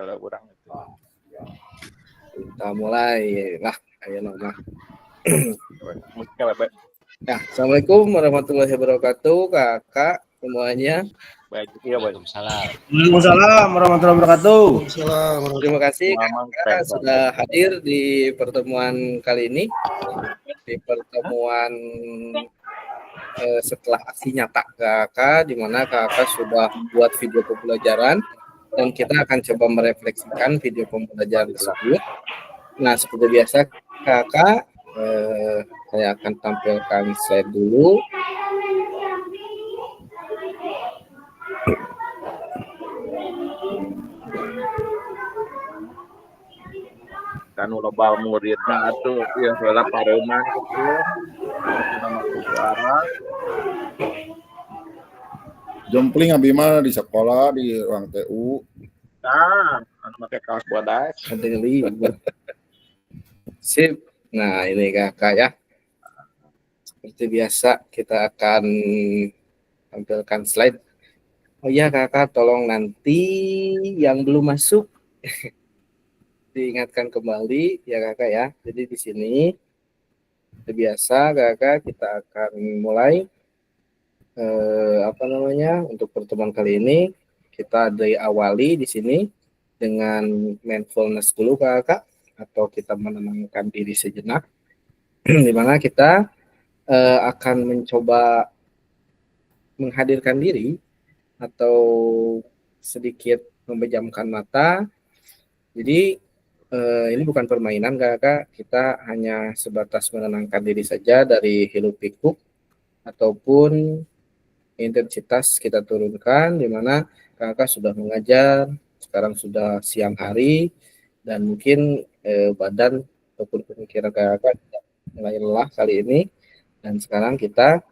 kalau kurang itu. Kita mulai lah, ayo nama. Musik apa? Ya, Assalamualaikum warahmatullahi wabarakatuh, kakak semuanya. Baik, iya, baik. Waalaikumsalam warahmatullahi wabarakatuh. Terima kasih kakak sudah hadir di pertemuan kali ini, di pertemuan setelah aksi nyata kakak, di mana kakak sudah membuat video pembelajaran dan kita akan coba merefleksikan video pembelajaran tersebut. Nah, seperti biasa kakak, saya akan tampilkan slide dulu. Kan loba muridna atuh ya heula pareman kecil. Nama suara. Jompling abi mah di sekolah di ruang TU. Nah, anu make kaos bodas. Adeli. Sip. Nah, ini kakak ya. Seperti biasa kita akan tampilkan slide. Oh iya kakak, tolong nanti yang belum masuk diingatkan kembali ya kakak ya. Jadi di sini seperti biasa kakak kita akan mulai untuk pertemuan kali ini kita diawali di sini dengan mindfulness dulu kakak, atau kita menenangkan diri sejenak, di mana kita akan mencoba menghadirkan diri atau sedikit memejamkan mata. Jadi ini bukan permainan kakak, kita hanya sebatas menenangkan diri saja dari hiruk pikuk ataupun intensitas kita turunkan, di mana kakak sudah mengajar, sekarang sudah siang hari dan mungkin badan ataupun pemikiran kakak mulai lelah kali ini, dan sekarang kita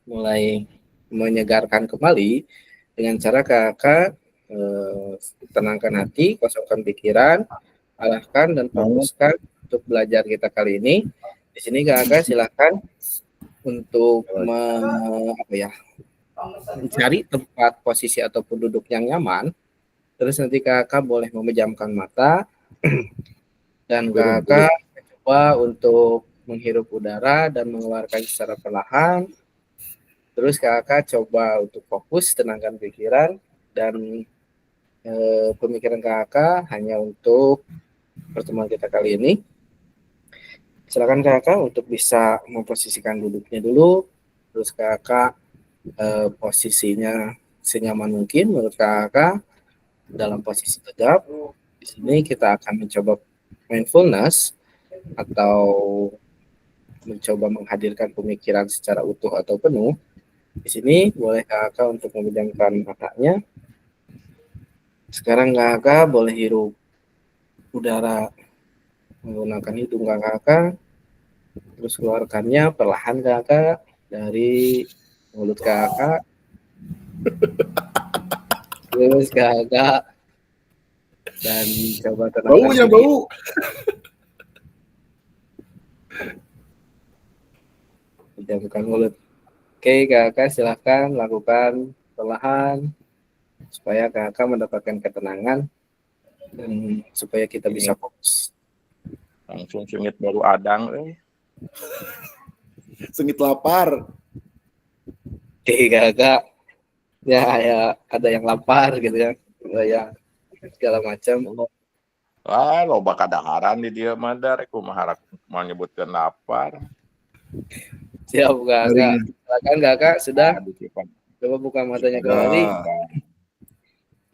mulai menyegarkan kembali dengan cara kakak tenangkan hati, kosongkan pikiran, arahkan dan fokuskan untuk belajar kita kali ini. Di sini kakak silakan untuk mencari tempat posisi ataupun duduk yang nyaman. Terus nanti kakak boleh memejamkan mata dan kakak coba untuk menghirup udara dan mengeluarkan secara perlahan. Terus kakak coba untuk fokus, tenangkan pikiran, dan pemikiran kakak hanya untuk pertemuan kita kali ini. Silakan kakak untuk bisa memposisikan duduknya dulu. Terus kakak posisinya senyaman mungkin menurut kakak dalam posisi tegap. Di sini kita akan mencoba mindfulness atau mencoba menghadirkan pemikiran secara utuh atau penuh. Di sini boleh kakak untuk memejamkan matanya. Sekarang kakak boleh hirup udara menggunakan hidung kakak, terus keluarkannya perlahan kakak dari mulut kakak. Terus kakak dan coba tenangkan. Baunya bau. Pejamkan mulut. Oke kakak, silahkan lakukan perlahan supaya kakak mendapatkan ketenangan dan supaya kita bisa fokus. Langsung sengit baru adang Sengit lapar. Oke kakak, ya ada yang lapar gitu ya, ya segala macam. Wah, loba kadaharan di dia mah rek kumaha mau nyebutkeun lapar. Siap kakak, silakan kakak sudah coba buka matanya kembali.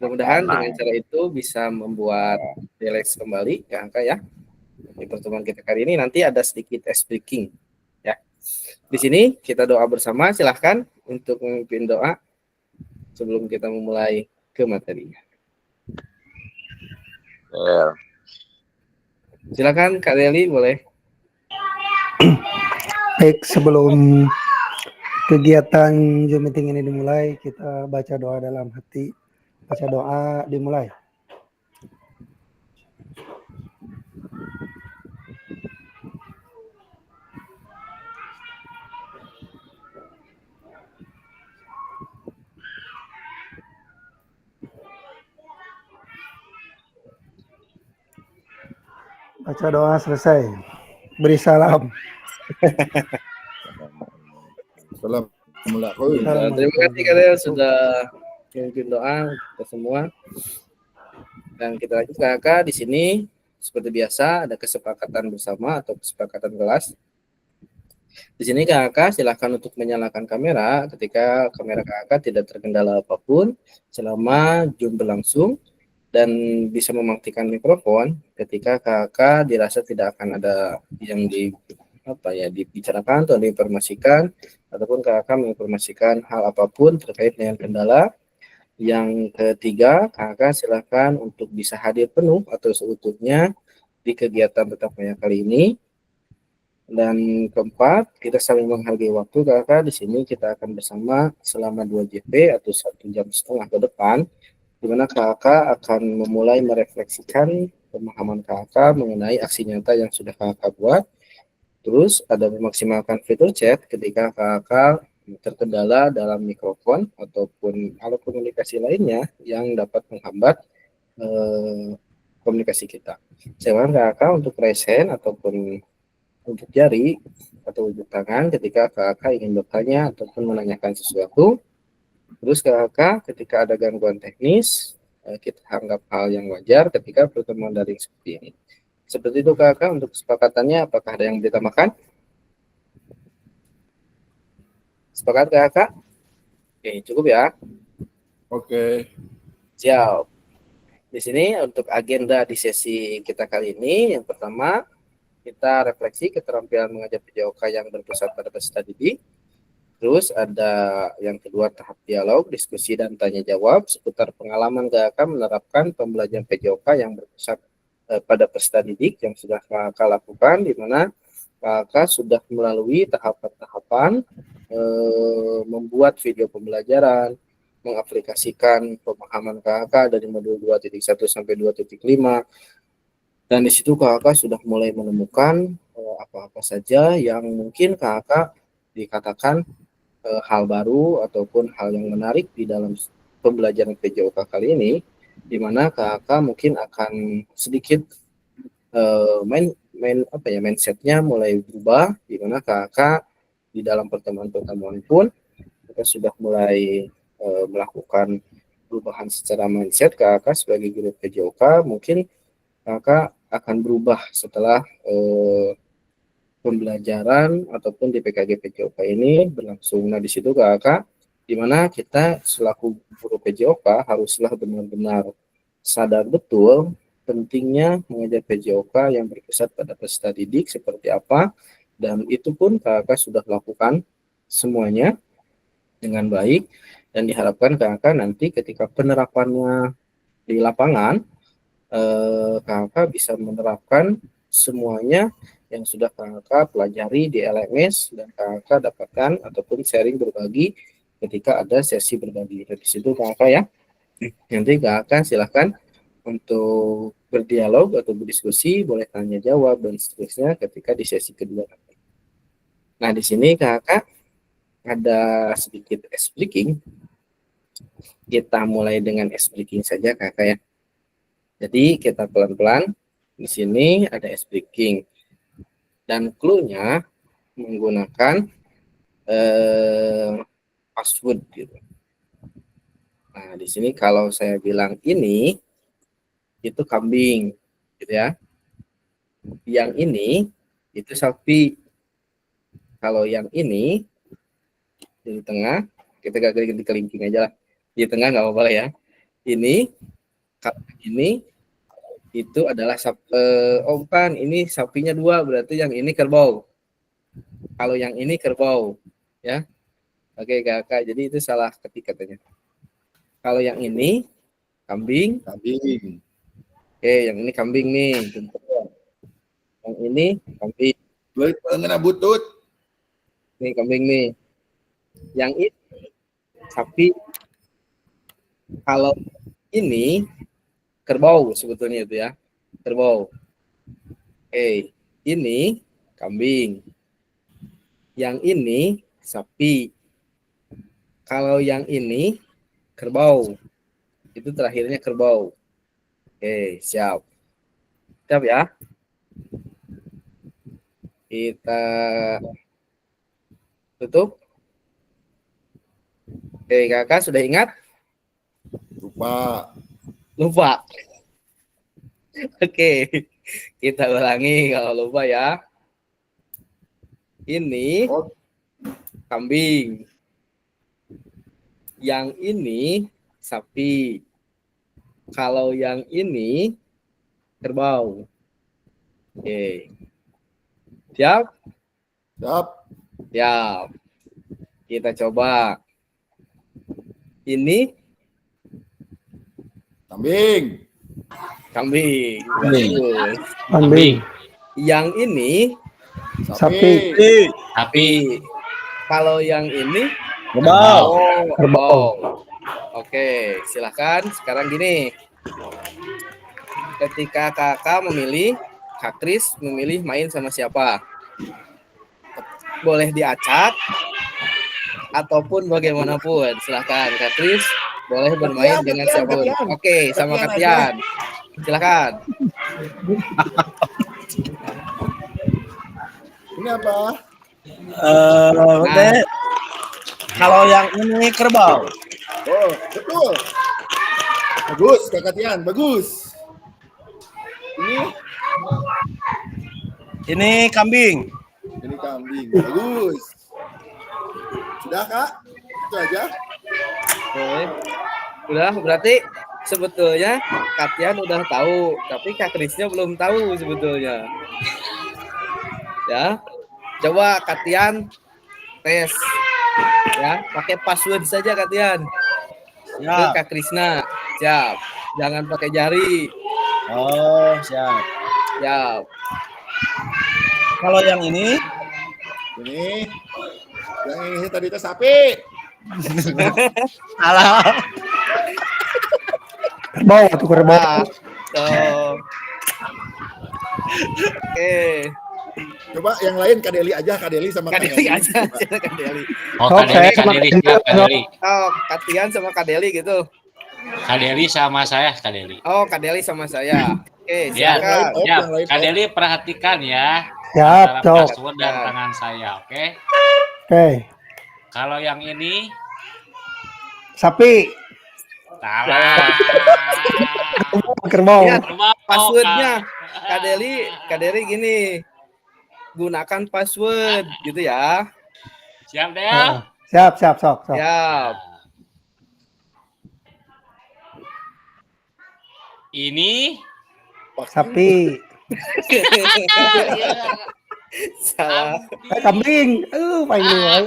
Mudah-mudahan dengan cara itu bisa membuat relax kembali kakak ya. Di pertemuan kita kali ini nanti ada sedikit ice breaking ya. Di sini kita doa bersama, silahkan untuk memimpin doa sebelum kita memulai ke materinya. Silakan Kak Deli, boleh. Baik, sebelum kegiatan Zoom meeting ini dimulai, kita baca doa dalam hati. Baca doa dimulai. Baca doa selesai. Beri salam. Assalamualaikum. Terima kasih kalian sudah memimpin doa kita semua. Dan kita lanjut kakak di sini seperti biasa ada kesepakatan bersama atau kesepakatan kelas. Di sini kakak silahkan untuk menyalakan kamera ketika kamera kakak tidak terkendala apapun selama Zoom berlangsung, dan bisa mematikan mikrofon ketika kakak dirasa tidak akan ada yang dibicarakan atau diinformasikan, ataupun kakak menginformasikan hal apapun terkait dengan kendala. Yang ketiga, kakak silahkan untuk bisa hadir penuh atau seutuhnya di kegiatan tetap maya kali ini. Dan keempat, kita saling menghargai waktu kakak. Di sini kita akan bersama selama 2 JP atau 1,5 jam ke depan, di mana kakak akan memulai merefleksikan pemahaman kakak mengenai aksi nyata yang sudah kakak buat. Terus ada memaksimalkan fitur chat ketika kakak terkendala dalam mikrofon ataupun alat komunikasi lainnya yang dapat menghambat komunikasi kita. Saya kakak untuk raise hand ataupun untuk jari atau ujung tangan ketika kakak ingin bertanya ataupun menanyakan sesuatu. Terus kakak ketika ada gangguan teknis, kita anggap hal yang wajar ketika pertemuan daring seperti ini. Seperti itu kakak untuk kesepakatannya. Apakah ada yang ditambahkan? Sepakat kakak? Oke, cukup ya. Oke. Siap. Di sini untuk agenda di sesi kita kali ini, yang pertama kita refleksi keterampilan mengajar PJOK yang berpusat pada peserta didik. Terus ada yang kedua tahap dialog, diskusi dan tanya jawab seputar pengalaman kakak menerapkan pembelajaran PJOK yang berpusat pada peserta didik yang sudah kakak lakukan, di mana kakak sudah melalui tahapan-tahapan membuat video pembelajaran, mengaplikasikan pemahaman kakak dari modul 2.1 sampai 2.5. Dan di situ kakak sudah mulai menemukan apa-apa saja yang mungkin kakak dikatakan hal baru ataupun hal yang menarik di dalam pembelajaran PJOK kali ini, di mana kakak mungkin akan sedikit mindsetnya mulai berubah, di mana kakak di dalam pertemuan-pertemuan pun kita sudah mulai melakukan perubahan secara mindset. Kakak sebagai guru PJOK mungkin kakak akan berubah setelah pembelajaran ataupun di PKG PJOK ini berlangsung. Nah, di situ kakak, di mana kita selaku guru PJOK haruslah benar-benar sadar betul pentingnya mengajar PJOK yang berpusat pada peserta didik seperti apa, dan itu pun kakak sudah lakukan semuanya dengan baik, dan diharapkan kakak nanti ketika penerapannya di lapangan, kakak bisa menerapkan semuanya yang sudah kakak pelajari di LMS dan kakak dapatkan ataupun sharing berbagi ketika ada sesi berbagi. Dari situ kakak ya, nanti kakak silahkan untuk berdialog atau berdiskusi, boleh tanya jawab dan seterusnya ketika di sesi kedua. Nah, di sini kakak ada sedikit explicating. Kita mulai dengan explicating saja kakak ya. Jadi kita pelan-pelan. Di sini ada explicating dan clue-nya menggunakan password gitu. Nah, di sini kalau saya bilang ini itu kambing gitu ya. Yang ini itu sapi. Kalau yang ini di tengah, kita gak ganti kelingking aja lah. Di tengah nggak apa-apa ya. Ini itu adalah bukan, ini sapinya 2, berarti yang ini kerbau. Kalau yang ini kerbau, ya. Oke kakak, jadi itu salah ketik katanya. Kalau yang ini kambing. Oke, yang ini kambing nih. Yang ini kambing. Ngena butut. Nih kambing nih. Yang ini sapi. Kalau ini kerbau sebetulnya itu ya, kerbau. Oke, ini kambing. Yang ini sapi. Kalau yang ini kerbau. Itu terakhirnya kerbau. Oke, siap. Siap ya. Kita tutup. Oke, kakak sudah ingat? Lupa. Lupa. Oke, kita ulangi kalau lupa ya. Ini Oh, kambing. Yang ini sapi. Kalau yang ini kerbau. Oke. Siap? siap. Siap. Kita coba. Ini Kambing. kambing. Kambing. Bagus. Kambing. Yang ini Sapi. sapi. Kalau yang ini Kerbau. kerbau. Oke, silakan. Sekarang gini. Ketika kakak memilih, Kak Kris memilih main sama siapa? Boleh diacak ataupun bagaimanapun. Silakan Kak Kris boleh bermain dengan siapapun. Oke, sama Katian. Silakan. Ini apa? Nah, Kalau yang ini kerbau. Oh, betul. Bagus, Kak Tian, bagus. Ini kambing. Ini kambing, bagus. Sudah, Kak? Itu aja. oke. Udah, berarti sebetulnya Katian udah tahu, tapi Kak Krisnya belum tahu sebetulnya. Ya, coba Katian tes. Ya, pakai password saja Katian. Ke Siap. Kak Krisna. Siap. Jangan pakai jari. Oh, siap. Siap. Kalau yang ini Ini. Yang ini tadi itu sapi. salah. Kerbau atau kerbau. Nah, tuh. Oke. Coba yang lain Kak Deli aja, Kak Deli sama Kak Kak Deli Deli. aja. Kak Deli. Oh, Sok, Kak Deli, saya Kak sama Deli, Kak siap, Kak Deli. Oh, Katian sama Kak Deli gitu. Kak Deli sama saya, Kak Deli. Oh, Kak Deli sama saya. Oke, Ya, silakan. Oh, ya, yang lain, Kak oh. Deli perhatikan ya Siap, antara sok. password dan Ya. tangan saya, oke? Oke. Kalau yang ini Sapi. salah. Kerbau. Lihat Kerbau, passwordnya. Kak. Kak Deli gini. Gunakan password gitu ya. Siap, Del? Heeh. Siap, siap, sok, sok. Siap. Ini Sapi. Salah. Kambing. Paling luar.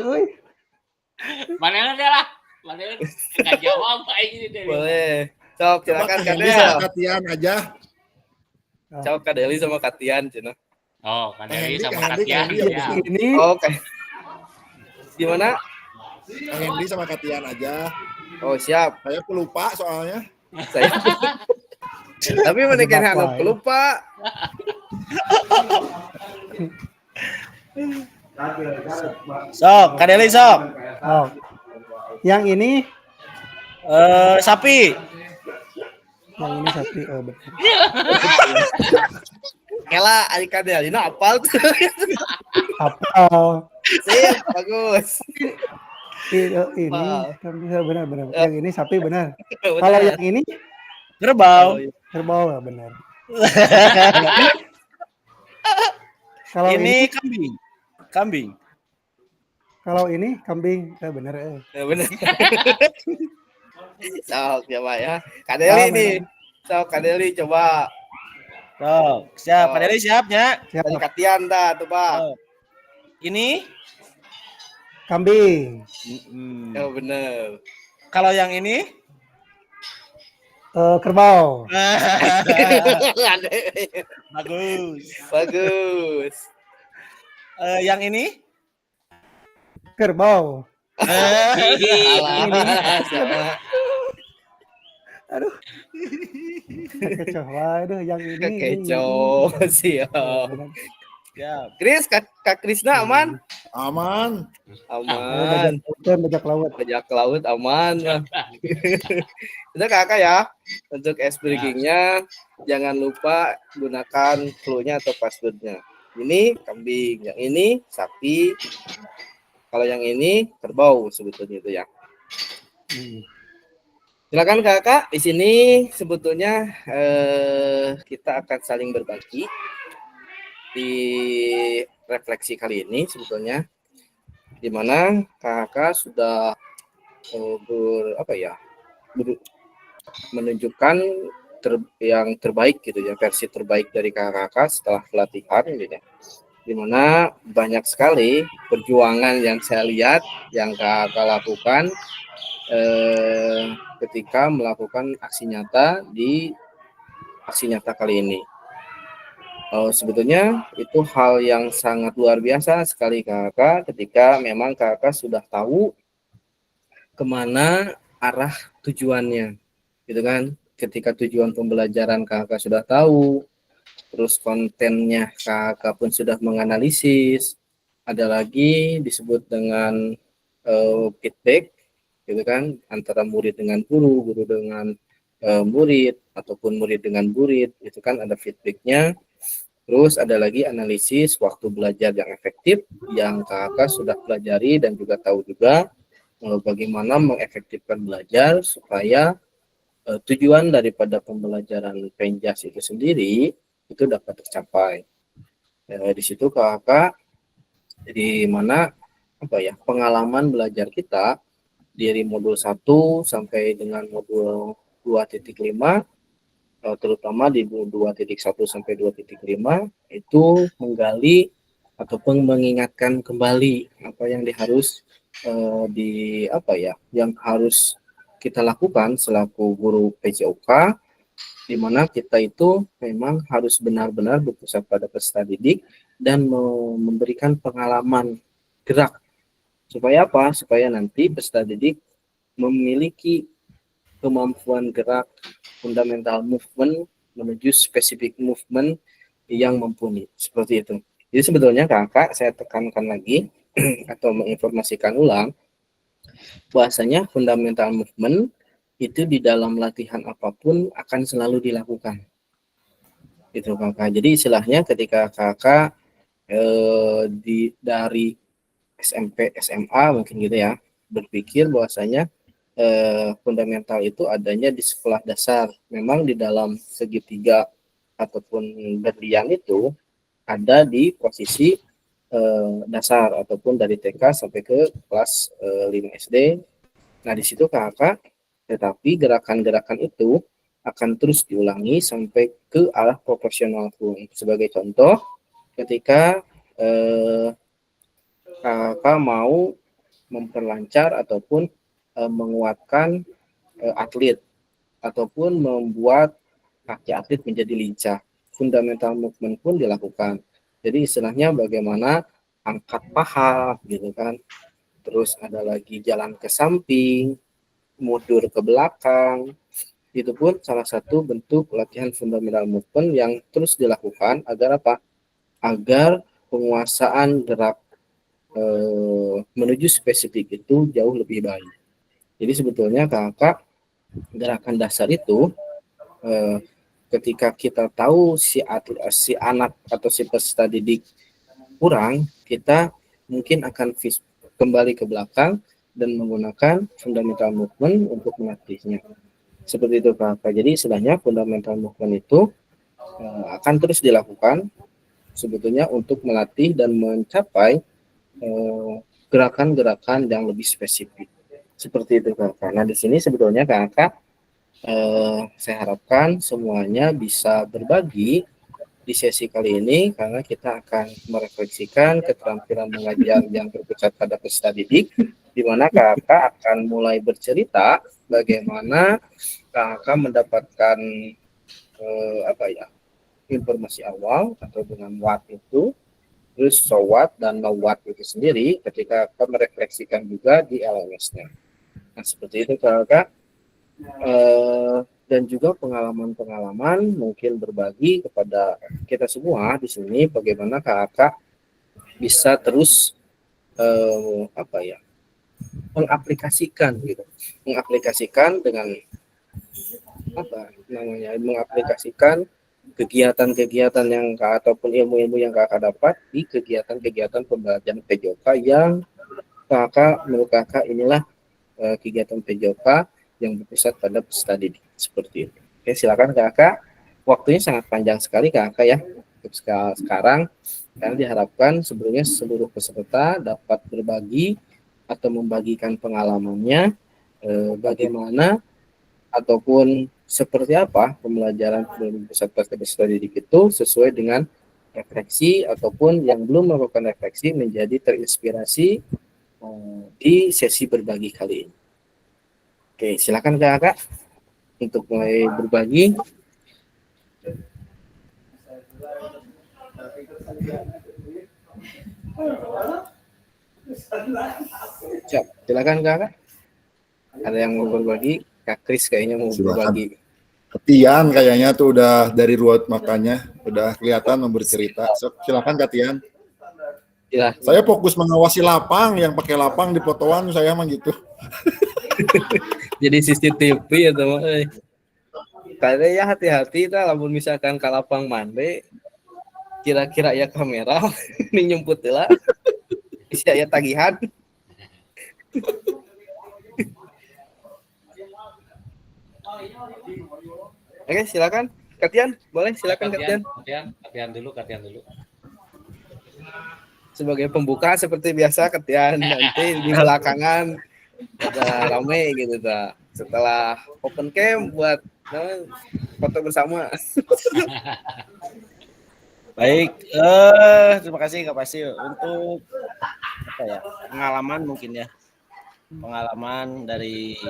mana yang Del lah? Mana yang nggak jawab kayak gini Del? Boleh. Sok, Coba silakan Kak Kak Deli Del. sama Kak Tian aja. Sok Kak Deli sama Katian, Cina. Oh, Kak Deli Hendy, sama Kak Hendy, Katian. Kak Hendy, Ya. Ini Oke. Gimana? Kak Hendy sama Kak Tian aja. Oh, siap. Saya pelupa soalnya. Saya tapi menekan anu lupa. Sok, Kak Deli sok. oh. Yang ini, Sapi. sapi. Oh, betul. Kela adik Kak Deli no apal tuh. Apa? Sip, bagus. Ini kambing benar. Yang ini sapi benar. Kalau Benar. yang ini Kerbau. kerbau lah benar. Kalau Ini kambing. Kambing. kalau ini kambing benar. Ya, benar. Sok, coba ya. Kak Deli nih. Sok, Kak Deli coba. Sok, siap. Kak Deli siapnya. Dari Siap. Katian dah tuh, Pak. Ini Kambing. Ya benar. kalau yang ini Kerbau. bagus. Bagus. Yang ini Kerbau. Salah. Salah. Aduh. Kecoh. Waduh, yang ini. Kekecoh. Siap. Benar. siap. Kris, Kak Krisna aman? Aman. Aman. Bajak laut. Bajak laut aman. Udah kakak ya. Untuk ice breaking-nya jangan lupa gunakan clue-nya atau password-nya. ini kambing, yang ini sapi, kalau yang ini kerbau sebetulnya itu ya. Silakan kakak, di sini sebetulnya kita akan saling berbagi di refleksi kali ini sebetulnya, di mana kakak sudah menunjukkan yang terbaik gitu ya, versi terbaik dari kakak setelah pelatihan gitu ya. Dimana banyak sekali perjuangan yang saya lihat yang kakak lakukan ketika melakukan aksi nyata di aksi nyata kali ini. Sebetulnya itu hal yang sangat luar biasa sekali kakak ketika memang kakak sudah tahu kemana arah tujuannya gitu kan. Ketika tujuan pembelajaran kakak sudah tahu, terus kontennya kakak pun sudah menganalisis, ada lagi disebut dengan feedback gitu kan, antara murid dengan guru, guru dengan murid, ataupun murid dengan murid, itu kan ada feedbacknya. Terus ada lagi analisis waktu belajar yang efektif yang kakak sudah pelajari dan juga tahu juga bagaimana mengefektifkan belajar supaya tujuan daripada pembelajaran Penjas itu sendiri itu dapat tercapai. Di situ kakak di mana pengalaman belajar kita dari modul 1 sampai dengan modul 2.5, terutama di 2.1 sampai 2.5 itu menggali ataupun mengingatkan kembali apa yang yang harus kita lakukan selaku guru PJOK, di mana kita itu memang harus benar-benar berpusat pada peserta didik dan memberikan pengalaman gerak. Supaya apa? Supaya nanti peserta didik memiliki kemampuan gerak fundamental movement menuju spesifik movement yang mumpuni. Seperti itu. Jadi sebetulnya kakak saya tekankan lagi atau menginformasikan ulang bahwasanya fundamental movement itu di dalam latihan apapun akan selalu dilakukan. Itu kakak. Jadi istilahnya ketika kakak dari SMP, SMA mungkin gitu ya, berpikir bahwasanya fundamental itu adanya di sekolah dasar. Memang di dalam segitiga ataupun berlian itu ada di posisi dasar ataupun dari TK sampai ke kelas 5 SD. Nah di situ kakak, tetapi gerakan-gerakan itu akan terus diulangi sampai ke arah proporsional pun. Sebagai contoh, ketika kakak mau memperlancar ataupun menguatkan atlet ataupun membuat kaki atlet menjadi lincah, fundamental movement pun dilakukan. Jadi istilahnya bagaimana angkat paha gitu kan, terus ada lagi jalan ke samping, mundur ke belakang, itu pun salah satu bentuk latihan fundamental movement yang terus dilakukan agar apa? Agar penguasaan gerak menuju spesifik itu jauh lebih baik. Jadi sebetulnya kakak gerakan dasar itu ketika kita tahu si anak atau si peserta didik kurang, kita mungkin akan kembali ke belakang dan menggunakan fundamental movement untuk melatihnya. Seperti itu kakak. Jadi istilahnya fundamental movement itu akan terus dilakukan sebetulnya untuk melatih dan mencapai gerakan-gerakan yang lebih spesifik. Seperti itu kakak. Nah di sini sebetulnya kakak saya harapkan semuanya bisa berbagi di sesi kali ini karena kita akan merefleksikan keterampilan mengajar yang berpusat pada peserta didik, di mana kakak akan mulai bercerita bagaimana kakak mendapatkan informasi awal atau dengan what itu, terus so what dan no what itu sendiri ketika kakak merefleksikan juga di LMS-nya. Nah seperti itu kakak. Dan juga pengalaman-pengalaman mungkin berbagi kepada kita semua di sini bagaimana kakak bisa terus mengaplikasikan mengaplikasikan dengan mengaplikasikan kegiatan-kegiatan yang ataupun ilmu-ilmu yang kakak dapat di kegiatan-kegiatan pembelajaran PJOK yang menurut kakak inilah kegiatan PJOK yang berpusat pada peserta didik seperti itu. Oke, silakan kakak. Waktunya sangat panjang sekali kakak ya untuk sekarang, karena diharapkan sebelumnya seluruh peserta dapat berbagi atau membagikan pengalamannya bagaimana ataupun seperti apa pembelajaran peserta didik itu sesuai dengan refleksi ataupun yang belum melakukan refleksi menjadi terinspirasi di sesi berbagi kali ini. Oke, silakan kakak untuk mulai berbagi. Silakan kakak. Ada yang mau berbagi? Kak Kris kayaknya mau Silakan. berbagi. Ketian kayaknya tuh udah dari ruwet makanya udah kelihatan mau bercerita. Silakan Katian. Ya. Saya fokus mengawasi lapang, yang pakai lapang di fotoan saya mah gitu. Jadi CCTV ya teman. Karena ya hati-hati lah, lamun misalkan kalapang mande, kira-kira ya kamera ini nyemput lah, bisa ya tagihan. Oke, silakan Katian, boleh silakan Katian. Katian dulu. Sebagai pembuka seperti biasa Katian, nanti di belakangan ada rame gitu ta. Setelah open cam buat foto bersama. Baik, terima kasih Kak Pasi untuk pengalaman mungkin ya. Pengalaman dari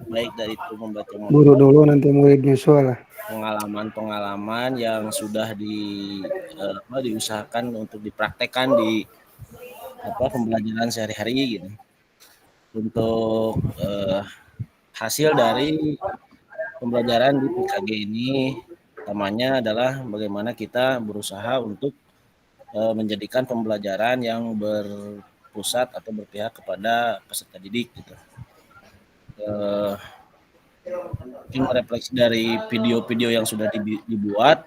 baik dari itu membaca Buru dulu nanti murid nyusul lah. pengalaman yang sudah diusahakan untuk dipraktekkan di pembelajaran sehari-hari gitu. Untuk hasil dari pembelajaran di PKG ini utamanya adalah bagaimana kita berusaha untuk menjadikan pembelajaran yang berpusat atau berpihak kepada peserta didik gitu. Mungkin refleksi dari video-video yang sudah dibuat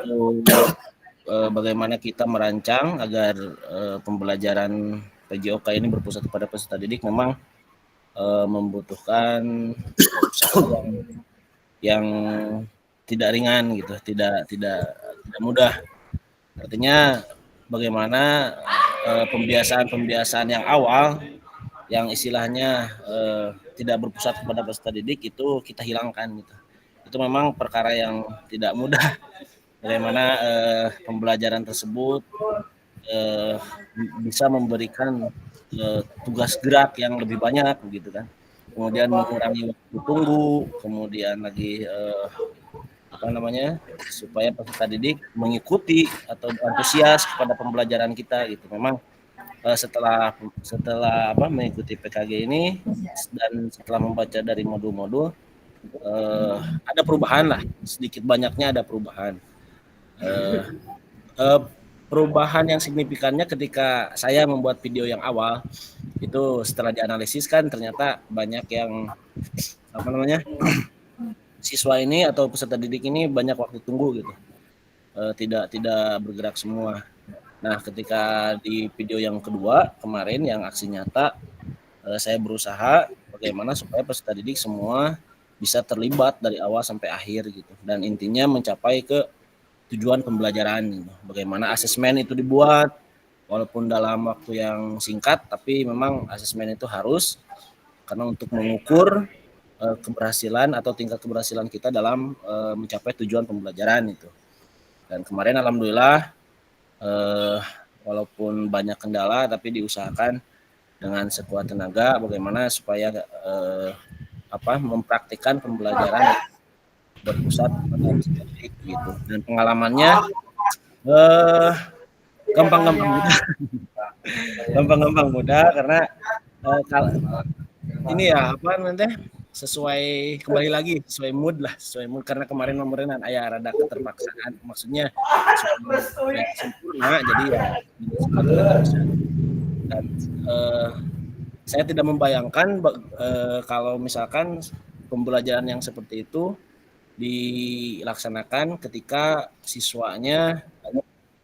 untuk bagaimana kita merancang agar pembelajaran PJOK ini berpusat kepada peserta didik memang membutuhkan usaha yang tidak ringan gitu, tidak mudah. Artinya bagaimana pembiasaan yang awal yang istilahnya tidak berpusat kepada peserta didik itu kita hilangkan gitu. Itu memang perkara yang tidak mudah. Bagaimana pembelajaran tersebut bisa memberikan tugas gerak yang lebih banyak gitu kan. Kemudian mengurangi waktu tunggu, kemudian lagi supaya peserta didik mengikuti atau antusias kepada pembelajaran kita gitu. Memang setelah mengikuti PKG ini dan setelah membaca dari modul-modul ada perubahan lah, sedikit banyaknya ada perubahan. Perubahan yang signifikannya ketika saya membuat video yang awal itu setelah dianalisis kan ternyata banyak yang siswa ini atau peserta didik ini banyak waktu tunggu gitu, tidak bergerak semua. Nah ketika di video yang kedua kemarin yang aksi nyata, saya berusaha bagaimana supaya peserta didik semua bisa terlibat dari awal sampai akhir gitu, dan intinya mencapai ke tujuan pembelajaran gitu. Bagaimana asesmen itu dibuat walaupun dalam waktu yang singkat, tapi memang asesmen itu harus karena untuk mengukur keberhasilan atau tingkat keberhasilan kita dalam mencapai tujuan pembelajaran itu. Dan kemarin alhamdulillah walaupun banyak kendala tapi diusahakan dengan sekuat tenaga bagaimana supaya mempraktikkan pembelajaran berpusat pada didik gitu. Dan pengalamannya gampang mudah karena ini ya sesuai mood karena kemarin memberikan rada keterpaksaan, maksudnya sempurna jadi ya dan saya tidak membayangkan kalau misalkan pembelajaran yang seperti itu dilaksanakan ketika siswanya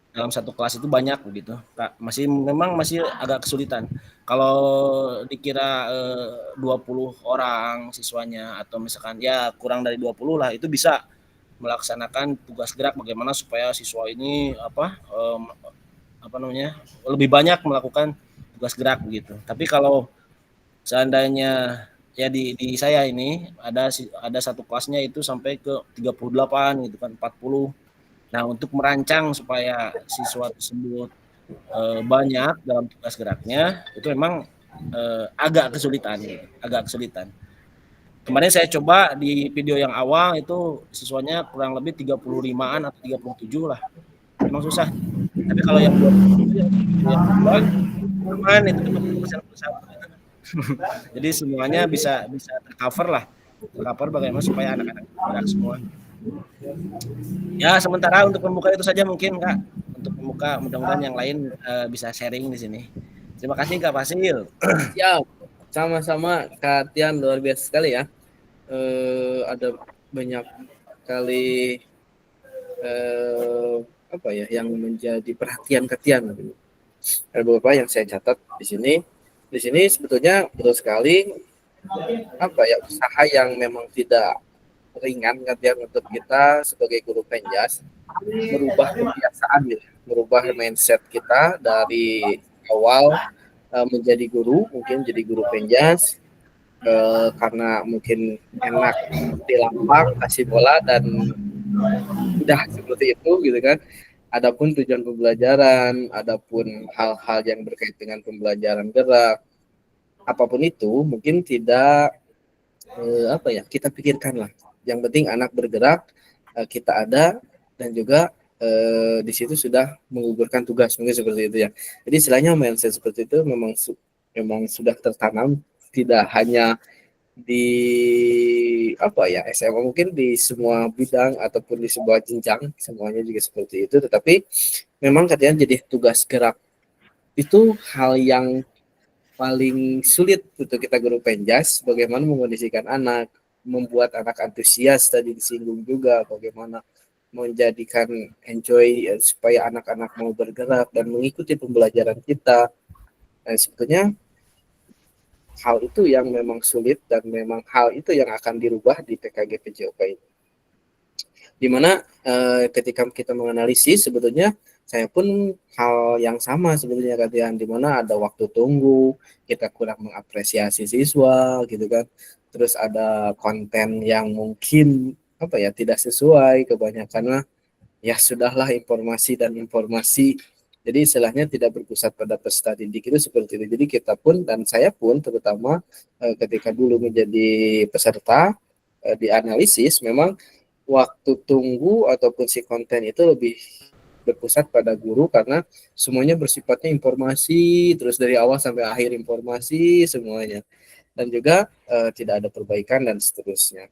dalam satu kelas itu banyak begitu. Memang masih agak kesulitan. Kalau dikira 20 orang siswanya atau misalkan ya kurang dari 20 lah, itu bisa melaksanakan tugas gerak bagaimana supaya siswa ini lebih banyak melakukan tugas gerak begitu. Tapi kalau seandainya ya di saya ini ada satu kelasnya itu sampai ke 38 gitu kan, 40. Nah, untuk merancang supaya siswa tersebut banyak dalam tugas geraknya itu memang agak kesulitan gitu, agak kesulitan. Kemarin saya coba di video yang awal itu siswanya kurang lebih 35-an atau 37 lah. Memang susah. Tapi kalau yang 27 yang kedua aman itu 50%. Jadi semuanya bisa tercover lah. Tercover bagaimana supaya anak-anak bergerak semua. Ya, sementara untuk pembuka itu saja mungkin, Kak. Untuk pembuka, mudah-mudahan yang lain bisa sharing di sini. Terima kasih, Kak Fasil. Siap. Sama-sama, Kak Tian, luar biasa sekali ya. Ada banyak kali yang menjadi perhatian Kak Tian. Ada beberapa yang saya catat di sini. Di sini sebetulnya betul sekali usaha yang memang tidak ringan kan untuk kita sebagai guru penjas merubah kebiasaan gitu, merubah mindset kita dari awal menjadi guru, mungkin jadi guru penjas karena mungkin enak di lapang kasih bola dan udah seperti itu gitu kan. Adapun tujuan pembelajaran, adapun hal-hal yang berkait dengan pembelajaran gerak, apapun itu mungkin tidak kita pikirkan lah. Yang penting anak bergerak, kita ada, dan juga di situ sudah menggugurkan tugas, mungkin seperti itu ya. Jadi istilahnya mindset seperti itu memang sudah tertanam, tidak hanya di SMA, mungkin di semua bidang ataupun di sebuah jenjang semuanya juga seperti itu. Tetapi memang katanya jadi tugas gerak itu hal yang paling sulit untuk kita guru penjas, bagaimana mengondisikan anak, membuat anak antusias, tadi disinggung juga bagaimana menjadikan enjoy supaya anak-anak mau bergerak dan mengikuti pembelajaran kita. Dan sebetulnya hal itu yang memang sulit dan memang hal itu yang akan dirubah di PKG PJOK ini. Dimana ketika kita menganalisis sebetulnya saya pun hal yang sama sebetulnya Katian, di mana ada waktu tunggu, kita kurang mengapresiasi siswa gitu kan. Terus ada konten yang mungkin tidak sesuai, kebanyakan ya sudahlah informasi dan informasi. Jadi istilahnya tidak berpusat pada peserta didik itu seperti itu. Jadi kita pun dan saya pun terutama ketika dulu menjadi peserta dianalisis, memang waktu tunggu ataupun si konten itu lebih berpusat pada guru karena semuanya bersifatnya informasi, terus dari awal sampai akhir informasi semuanya, dan juga tidak ada perbaikan dan seterusnya.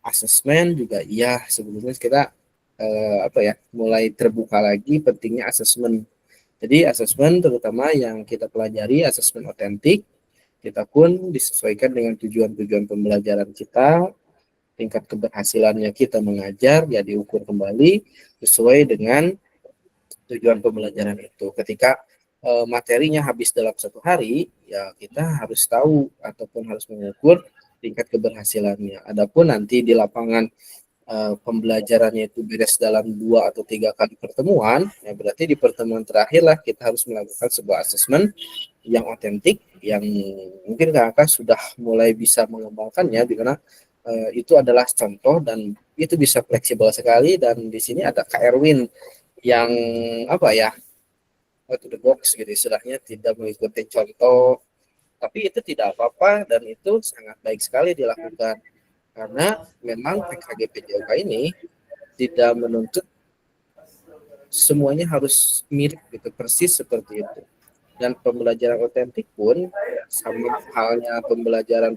Asesmen juga iya, sebelumnya kita mulai terbuka lagi pentingnya asesmen. Jadi asesmen terutama yang kita pelajari asesmen otentik, kita pun disesuaikan dengan tujuan-tujuan pembelajaran kita, tingkat keberhasilannya kita mengajar ya diukur kembali sesuai dengan tujuan pembelajaran itu. Ketika materinya habis dalam 1 hari, ya kita harus tahu ataupun harus mengukur tingkat keberhasilannya. Adapun nanti di lapangan pembelajarannya itu beres dalam 2 atau 3 kali pertemuan, ya berarti di pertemuan terakhir lah kita harus melakukan sebuah asesmen yang otentik, yang mungkin kakak sudah mulai bisa mengembangkannya, di mana itu adalah contoh dan itu bisa fleksibel sekali. Dan di sini ada Kak Erwin yang out of the box gitu istilahnya, tidak mengikuti contoh, tapi itu tidak apa-apa dan itu sangat baik sekali dilakukan karena memang PKG PJOK ini tidak menuntut semuanya harus mirip gitu, persis seperti itu. Dan pembelajaran otentik pun sama halnya pembelajaran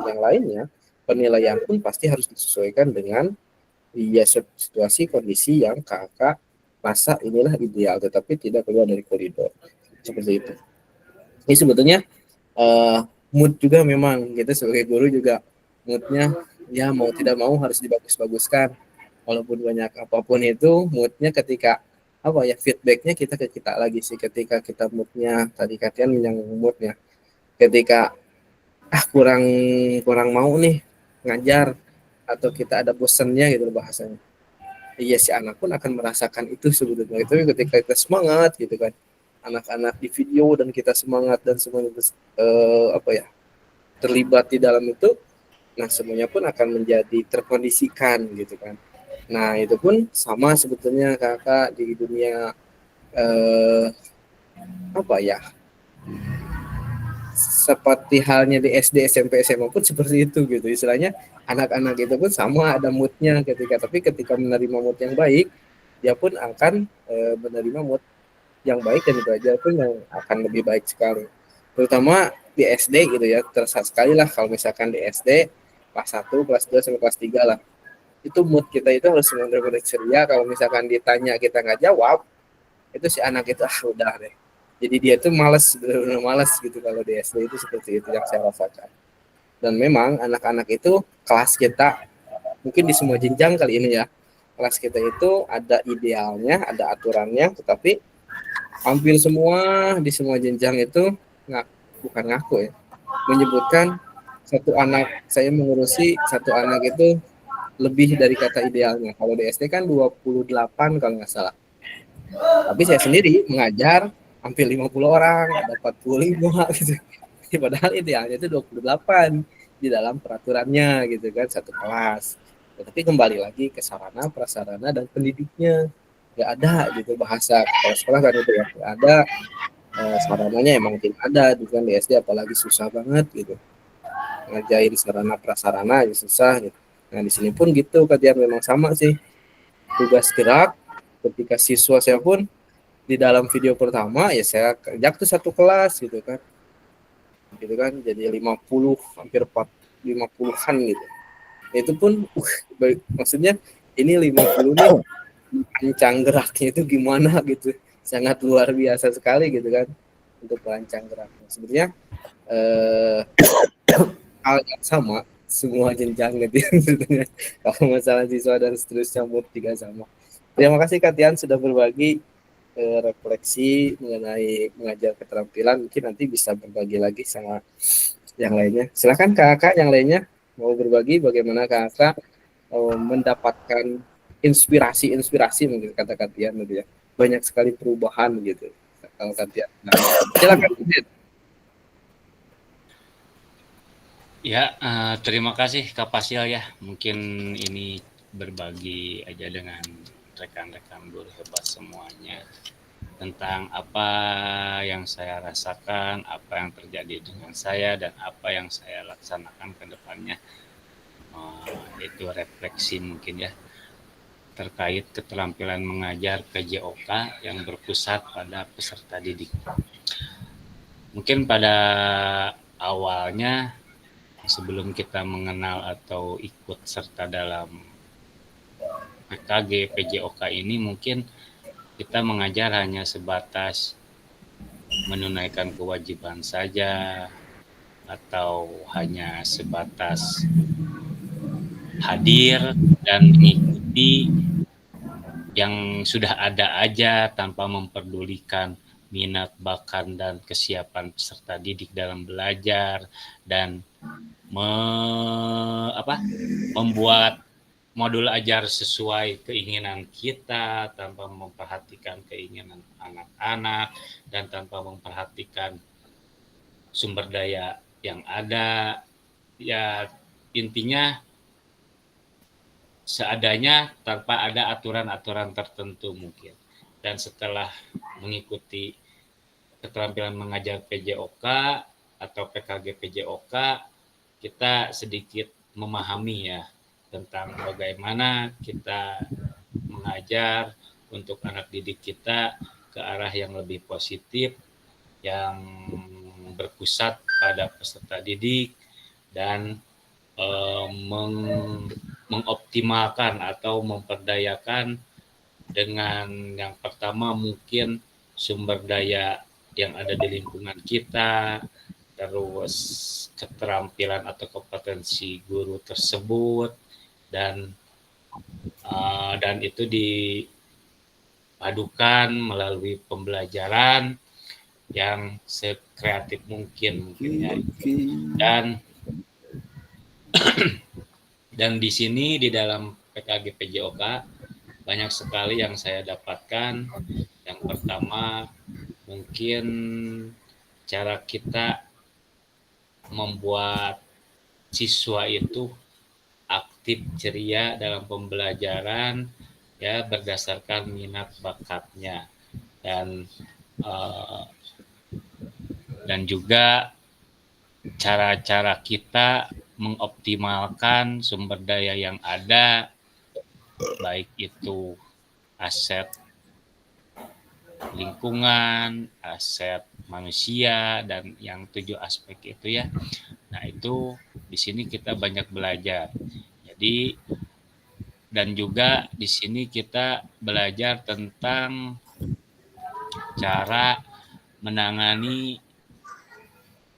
yang lainnya, penilaian pun pasti harus disesuaikan dengan situasi kondisi yang kakak rasa inilah ideal, tetapi tidak keluar dari koridor seperti itu. Ini sebetulnya mood juga memang kita sebagai guru juga moodnya ya mau tidak mau harus dibagus-baguskan. Walaupun banyak apapun itu, moodnya ketika apa ya, feedbacknya kita ke kita lagi sih, ketika kita moodnya tadi kalian yang moodnya ketika kurang kurang mau nih ngajar atau kita ada bosannya gitu bahasanya, iya si anak pun akan merasakan itu sebetulnya. Itu ketika kita semangat gitu kan, anak-anak di video dan kita semangat dan semuanya apa ya, terlibat di dalam itu, nah semuanya pun akan menjadi terkondisikan gitu kan. Nah itu pun sama sebetulnya kakak di dunia apa ya, seperti halnya di SD, SMP, SMA pun seperti itu gitu. Istilahnya anak-anak itu pun sama ada moodnya ketika menerima mood yang baik, dia pun akan menerima mood yang baik dan belajar pun yang akan lebih baik sekali. Terutama di SD gitu ya, terasa sekali lah kalau misalkan di SD kelas 1, kelas 2 sampai kelas 3 lah. Itu mood kita itu harus benar-benar ceria. Kalau misalkan ditanya kita nggak jawab, itu si anak itu udah deh. Jadi dia tuh malas, benar-benar malas gitu kalau di SD itu seperti itu yang saya rasakan. Dan memang anak-anak itu kelas kita mungkin di semua jenjang kali ini ya. Kelas kita itu ada idealnya, ada aturannya, tetapi hampir semua di semua jenjang itu bukan ngaku ya, menyebutkan satu anak, saya mengurusi satu anak itu lebih dari kata idealnya. Kalau di SD kan 28 kalau nggak salah. Tapi saya sendiri mengajar hampir 50 orang, ada 45 gitu. Padahal idealnya itu 28 di dalam peraturannya gitu kan, satu kelas. Tapi kembali lagi ke sarana, prasarana, dan pendidiknya. Nggak ada gitu bahasa kalau sekolah kan itu ya, nggak ada. Sarananya emang tidak ada, kan di SD apalagi susah banget gitu. Ngajain sarana prasarana aja susah gitu. Nah di sini pun gitu, kajian memang sama sih. Tugas gerak ketika siswa saya pun di dalam video pertama ya saya kerja tuh satu kelas gitu kan jadi 50 hampir 50-an gitu. Itu pun maksudnya ini 50 nih rancang geraknya itu gimana gitu, sangat luar biasa sekali gitu kan untuk perancang gerak. Sebenarnya hal yang sama semua jenjang gitu kalau masalah siswa dan seterusnya mood juga sama. Terima kasih Kak Tian sudah berbagi refleksi mengenai mengajar keterampilan. Mungkin nanti bisa berbagi lagi sama yang lainnya. Silakan kakak yang lainnya mau berbagi bagaimana kakak mendapatkan inspirasi mungkin kata Katian gitu ya. Banyak sekali perubahan gitu kalau Katian. Nah, silakan. Ya, terima kasih Kak Pasil ya. Mungkin ini berbagi aja dengan rekan-rekan guru hebat semuanya tentang apa yang saya rasakan, apa yang terjadi dengan saya, dan apa yang saya laksanakan ke depannya. Itu refleksi mungkin ya terkait keterampilan mengajar PJOK yang berpusat pada peserta didik. Mungkin pada awalnya sebelum kita mengenal atau ikut serta dalam PKG PJOK ini, mungkin kita mengajar hanya sebatas menunaikan kewajiban saja atau hanya sebatas hadir dan mengikuti yang sudah ada aja tanpa memperdulikan minat, bakat, dan kesiapan peserta didik dalam belajar dan membuat modul ajar sesuai keinginan kita tanpa memperhatikan keinginan anak-anak dan tanpa memperhatikan sumber daya yang ada. Ya intinya seadanya tanpa ada aturan-aturan tertentu mungkin. Dan setelah mengikuti keterampilan mengajar PJOK atau PKG PJOK, kita sedikit memahami ya tentang bagaimana kita mengajar untuk anak didik kita ke arah yang lebih positif, yang berpusat pada peserta didik dan mengoptimalkan atau memperdayakan dengan yang pertama mungkin sumber daya yang ada di lingkungan kita, terus keterampilan atau kompetensi guru tersebut, dan itu dipadukan melalui pembelajaran yang sekreatif mungkin ya. Dan di sini di dalam PKG PJOK banyak sekali yang saya dapatkan. Yang pertama, mungkin cara kita membuat siswa itu aktif ceria dalam pembelajaran ya, berdasarkan minat bakatnya, dan juga cara-cara kita mengoptimalkan sumber daya yang ada, baik itu aset lingkungan, aset manusia, dan yang 7 aspek itu ya. Nah, itu di sini kita banyak belajar. Jadi, dan juga di sini kita belajar tentang cara menangani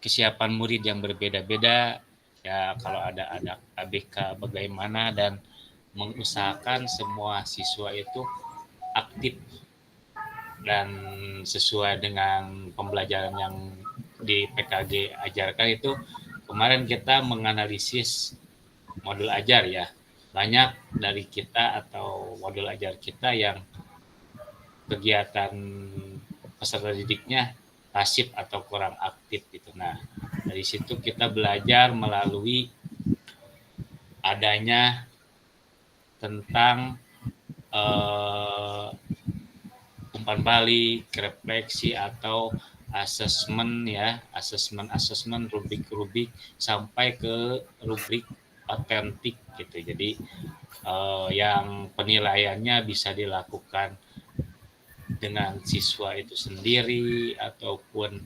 kesiapan murid yang berbeda-beda ya, kalau ada ABK bagaimana, dan mengusahakan semua siswa itu aktif dan sesuai dengan pembelajaran yang di PKG ajarkan. Itu kemarin kita menganalisis modul ajar ya, banyak dari kita atau modul ajar kita yang kegiatan peserta didiknya pasif atau kurang aktif gitu. Nah, dari situ kita belajar melalui adanya tentang umpan balik, refleksi atau asesmen ya, asesmen rubrik sampai ke rubrik otentik gitu. Jadi yang penilaiannya bisa dilakukan dengan siswa itu sendiri ataupun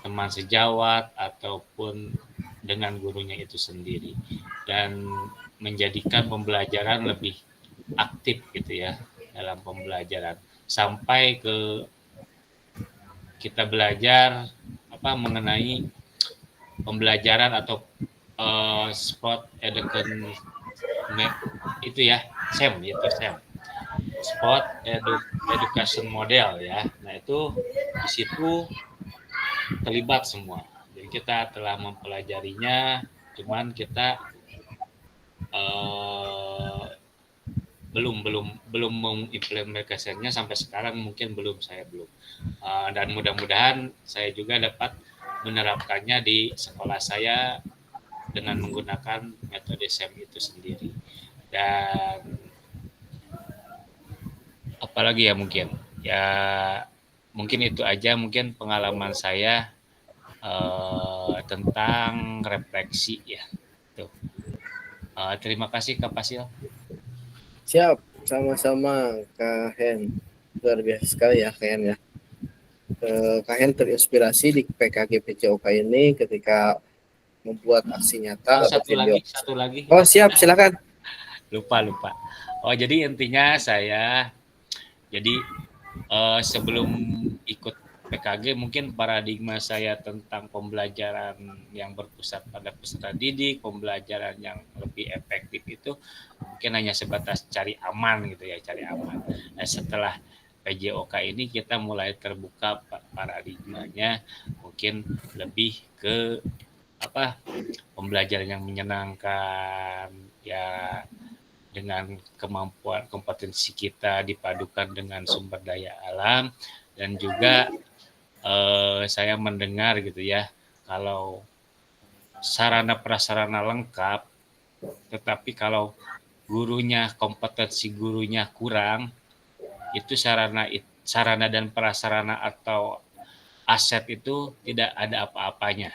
teman sejawat ataupun dengan gurunya itu sendiri, dan menjadikan pembelajaran lebih aktif gitu ya dalam pembelajaran, sampai ke kita belajar mengenai pembelajaran atau sport education itu ya, SEM sport education model ya. Nah, itu di situ terlibat semua. Jadi kita telah mempelajarinya, cuman kita belum mengimplementasikannya sampai sekarang, mungkin saya belum. Dan mudah-mudahan saya juga dapat menerapkannya di sekolah saya dengan menggunakan metode SEM itu sendiri. Dan apalagi ya, mungkin itu aja mungkin pengalaman saya tentang refleksi ya. Tuh. Terima kasih Kak Pasil. Siap, sama-sama Kak Hen. Luar biasa sekali ya Kak Hen ya. Kak Hen terinspirasi di PKG PJOK ini ketika membuat aksi nyata atau video. Satu lagi. Oh, siap, silakan. Lupa. Oh, jadi intinya saya, sebelum ikut PKG, mungkin paradigma saya tentang pembelajaran yang berpusat pada peserta didik, pembelajaran yang lebih efektif itu mungkin hanya sebatas cari aman. Nah, setelah PJOK ini kita mulai terbuka paradigmanya, mungkin lebih ke pembelajaran yang menyenangkan ya, dengan kemampuan kompetensi kita dipadukan dengan sumber daya alam. Dan juga saya mendengar gitu ya, kalau sarana prasarana lengkap tetapi kalau kompetensi gurunya kurang, itu sarana dan prasarana atau aset itu tidak ada apa-apanya.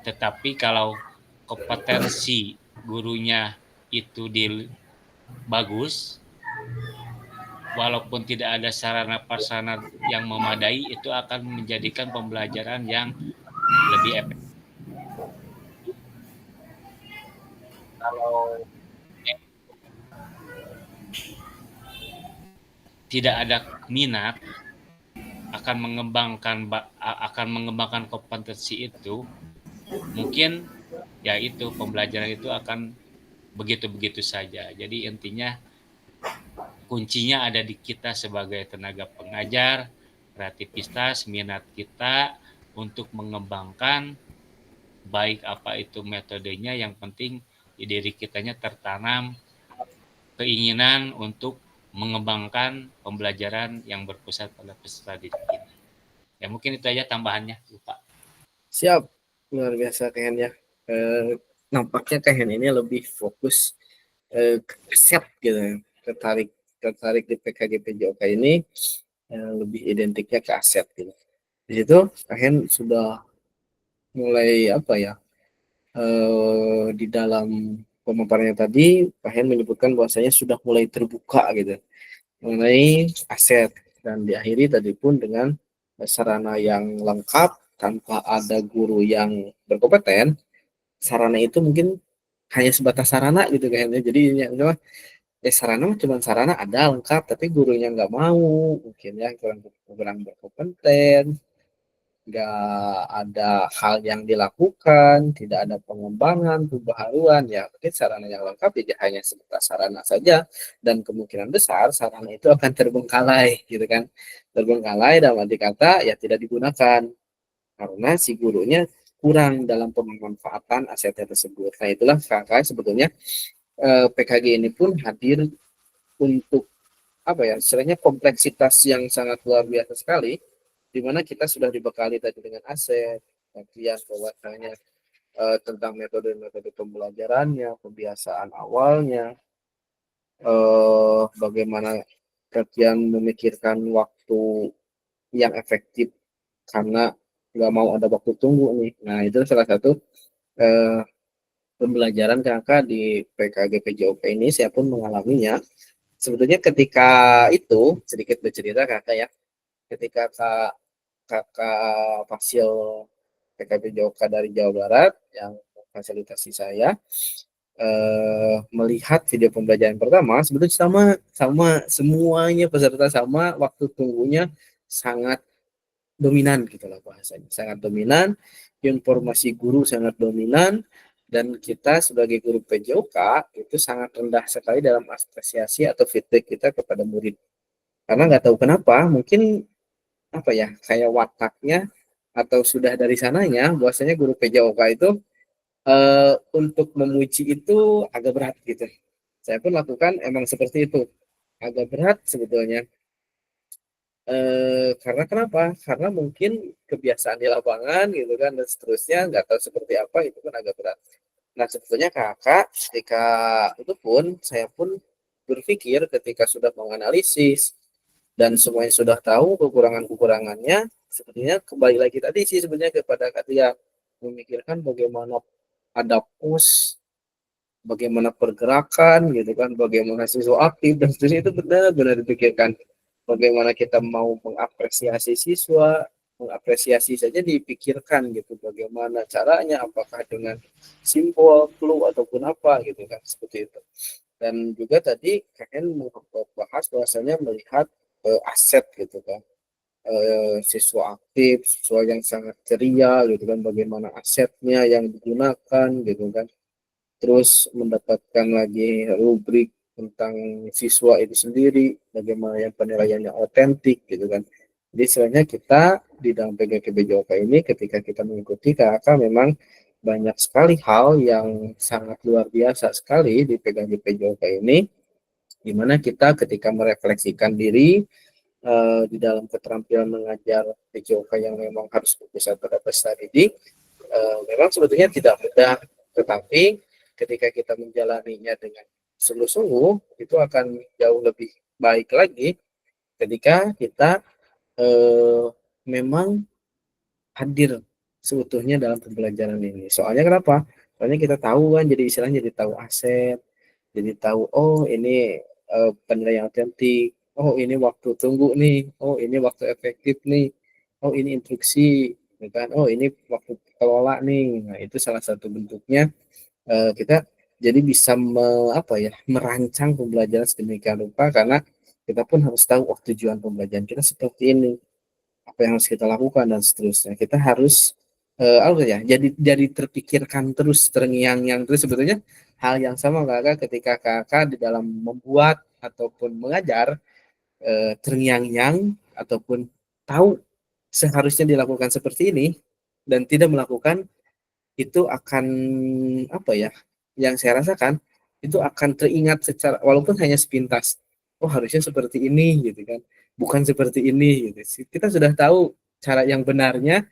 Tetapi kalau kompetensi gurunya itu bagus, walaupun tidak ada sarana prasarana yang memadai, itu akan menjadikan pembelajaran yang lebih efektif. Kalau tidak ada minat, akan akan mengembangkan kompetensi itu, mungkin ya itu pembelajaran itu akan begitu-begitu saja. Jadi intinya kuncinya ada di kita sebagai tenaga pengajar, kreativitas, minat kita untuk mengembangkan baik apa itu metodenya, yang penting di diri kitanya tertanam keinginan untuk mengembangkan pembelajaran yang berpusat pada peserta didik ini. Ya mungkin itu aja tambahannya, lupa. Siap, luar biasa Kehen ya. Nampaknya Kehen ini lebih fokus ke aset gitu, tertarik di PKG PJOK ini lebih identiknya ke aset gitu. Di situ Kehen sudah mulai apa ya, di dalam pemaparannya tadi Kehen menyebutkan bahwasanya sudah mulai terbuka gitu mengenai aset, dan diakhiri tadi pun dengan sarana yang lengkap tanpa ada guru yang berkompeten. Sarana itu mungkin hanya sebatas sarana gitu kayaknya, jadi sarana cuma sarana ada lengkap tapi gurunya nggak mau, mungkin ya kurang berkompeten, nggak ada hal yang dilakukan, tidak ada pengembangan pembaharuan, ya mungkin sarana yang lengkap ya hanya sebatas sarana saja, dan kemungkinan besar sarana itu akan terbengkalai gitu kan, terbengkalai dalam arti kata ya tidak digunakan karena si gurunya kurang dalam pemanfaatan asetnya tersebut. Nah itulah kakak sebetulnya PKG ini pun hadir untuk apa ya, istilahnya kompleksitas yang sangat luar biasa sekali, di mana kita sudah dibekali tadi dengan aset, kajian bahwasanya tentang metode-metode pembelajarannya, pembiasaan awalnya, bagaimana kajian memikirkan waktu yang efektif karena nggak mau ada waktu tunggu nih. Nah itu salah satu pembelajaran kakak di PKG PJOK ini, saya pun mengalaminya. Sebetulnya ketika itu sedikit bercerita kakak ya, ketika kakak Fasil PKB PJOK dari Jawa Barat yang fasilitasi saya melihat video pembelajaran pertama, sebetulnya sama semuanya peserta sama, waktu tunggunya sangat dominan gitu lah bahasanya, sangat dominan, informasi guru sangat dominan, dan kita sebagai guru PJOK itu sangat rendah sekali dalam apresiasi atau feedback kita kepada murid, karena nggak tahu kenapa, mungkin apa ya, kayak wataknya atau sudah dari sananya bahwasanya guru PJOK itu untuk memuji itu agak berat gitu. Saya pun lakukan emang seperti itu, agak berat sebetulnya. Karena kenapa? Karena mungkin kebiasaan di lapangan gitu kan, dan seterusnya nggak tahu seperti apa, itu kan agak berat. Nah sebetulnya kakak ketika itu pun saya pun berpikir ketika sudah menganalisis dan semuanya sudah tahu kekurangan-kekurangannya, sebenarnya kembali lagi tadi sih sebenarnya kepada Katia, memikirkan bagaimana ada pos, bagaimana pergerakan gitu kan, bagaimana siswa aktif dan seterusnya, itu benar-benar dipikirkan. Bagaimana kita mau mengapresiasi siswa, mengapresiasi saja dipikirkan gitu, bagaimana caranya, apakah dengan simbol, clue ataupun apa gitu kan, seperti itu. Dan juga tadi KN membahas bahwasanya melihat aset gitu kan, siswa aktif, siswa yang sangat ceria gitu kan, bagaimana asetnya yang digunakan gitu kan, terus mendapatkan lagi rubrik tentang siswa itu sendiri, bagaimana yang penilaiannya otentik gitu kan. Jadi sebenarnya kita di dalam PGKBJOK ini ketika kita mengikuti KK memang banyak sekali hal yang sangat luar biasa sekali di PGKBJOK ini, di mana kita ketika merefleksikan diri di dalam keterampilan mengajar PJOK yang memang harus berpusat pada peserta didik, memang sebetulnya tidak mudah, tetapi ketika kita menjalaninya dengan sungguh-sungguh itu akan jauh lebih baik lagi ketika kita memang hadir seutuhnya dalam pembelajaran ini. Soalnya kenapa? Soalnya kita tahu kan, jadi istilahnya jadi tahu aset, jadi tahu oh ini penilaian otentik, oh ini waktu tunggu nih, oh ini waktu efektif nih, oh ini instruksi, kan? Oh ini waktu kelola nih. Nah itu salah satu bentuknya kita jadi bisa merancang pembelajaran sedemikian rupa, karena kita pun harus tahu tujuan pembelajaran kita seperti ini, apa yang harus kita lakukan dan seterusnya. Kita harus apa ya? Jadi terpikirkan terus, terngiang-ngiang terus. Sebetulnya hal yang sama kakak ketika kakak di dalam membuat ataupun mengajar, terngiang-ngiang ataupun tahu seharusnya dilakukan seperti ini dan tidak melakukan, itu akan apa ya, yang saya rasakan itu akan teringat secara walaupun hanya sepintas, oh harusnya seperti ini gitu kan, bukan seperti ini gitu. Kita sudah tahu cara yang benarnya,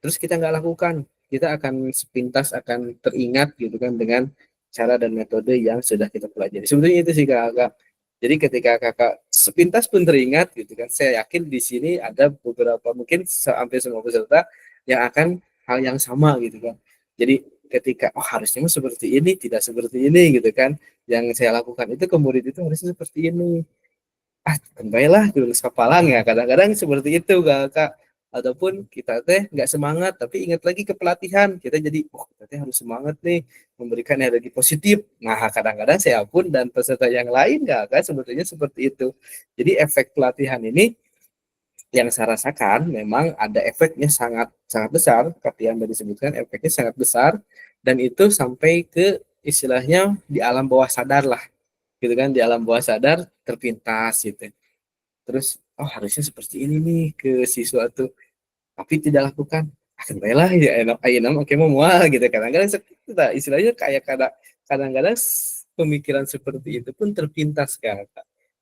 terus kita nggak lakukan, kita akan sepintas akan teringat gitu kan dengan cara dan metode yang sudah kita pelajari. Sebetulnya itu sih kakak. Jadi ketika kakak sepintas pun teringat gitu kan, saya yakin di sini ada beberapa mungkin hampir semua peserta yang akan hal yang sama gitu kan. Jadi ketika oh harusnya seperti ini, tidak seperti ini gitu kan, yang saya lakukan itu ke murid itu harusnya seperti ini. Ah kembalilah dulu kepalang ya, kadang-kadang seperti itu kakak. Ataupun kita teh nggak semangat tapi ingat lagi ke pelatihan, kita jadi oh kita teh harus semangat nih memberikan energi positif. Nah kadang-kadang saya pun dan peserta yang lain kakak sebetulnya seperti itu. Jadi efek pelatihan ini yang saya rasakan memang ada efeknya sangat sangat besar, seperti yang tadi disebutkan efeknya sangat besar, dan itu sampai ke istilahnya di alam bawah sadar lah gitu kan, di alam bawah sadar terpintas gitu. Terus oh harusnya seperti ini nih ke siswa tuh, tapi tidak lakukan, akan baiklah ya enak ayeuna oke mau mual gitu. Kadang-kadang istilahnya kayak kadang-kadang pemikiran seperti itu pun terpintas kan,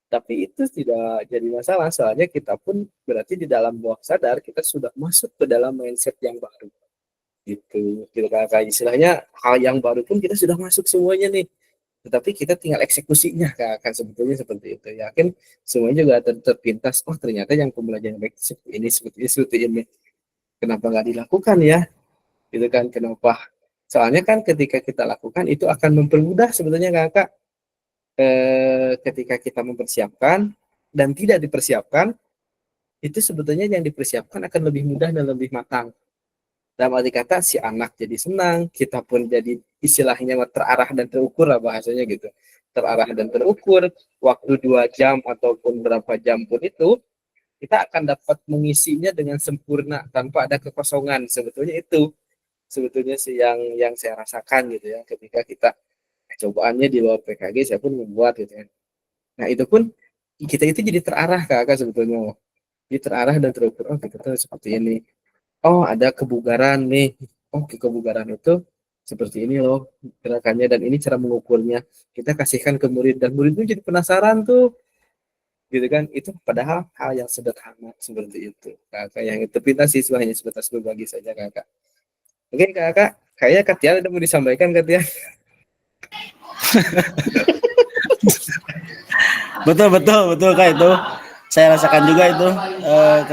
tapi itu tidak jadi masalah, soalnya kita pun berarti di dalam bawah sadar kita sudah masuk ke dalam mindset yang baru gitu. Kayak istilahnya hal yang baru pun kita sudah masuk semuanya nih, tetapi kita tinggal eksekusinya kan sebetulnya seperti itu. Yakin semuanya juga terpintas, oh ternyata yang pembelajaran baik seperti ini, kenapa nggak dilakukan ya gitu kan. Kenapa? Soalnya kan ketika kita lakukan itu akan mempermudah sebetulnya kakak. Ketika kita mempersiapkan dan tidak dipersiapkan, itu sebetulnya yang dipersiapkan akan lebih mudah dan lebih matang. Dalam arti kata si anak jadi senang, kita pun jadi istilahnya terarah dan terukur lah bahasanya gitu. Terarah dan terukur, waktu 2 jam ataupun berapa jam pun itu, kita akan dapat mengisinya dengan sempurna tanpa ada kekosongan. Sebetulnya itu sebetulnya sih yang saya rasakan gitu ya, ketika kita cobaannya di bawah PKG saya pun membuat gitu kan. Nah itu pun kita itu jadi terarah kakak sebetulnya, jadi terarah dan terukur, oh kita tuh seperti ini, oh ada kebugaran nih, oh kebugaran itu seperti ini loh gerakannya dan ini cara mengukurnya, kita kasihkan ke murid dan murid itu jadi penasaran tuh gitu kan. Itu padahal hal yang sederhana seperti itu kakak, yang itu kita siswa hanya sebatas berbagi saja kakak. Oke kakak, kayaknya Katia ada mau disampaikan Katia. betul kak, itu saya rasakan juga itu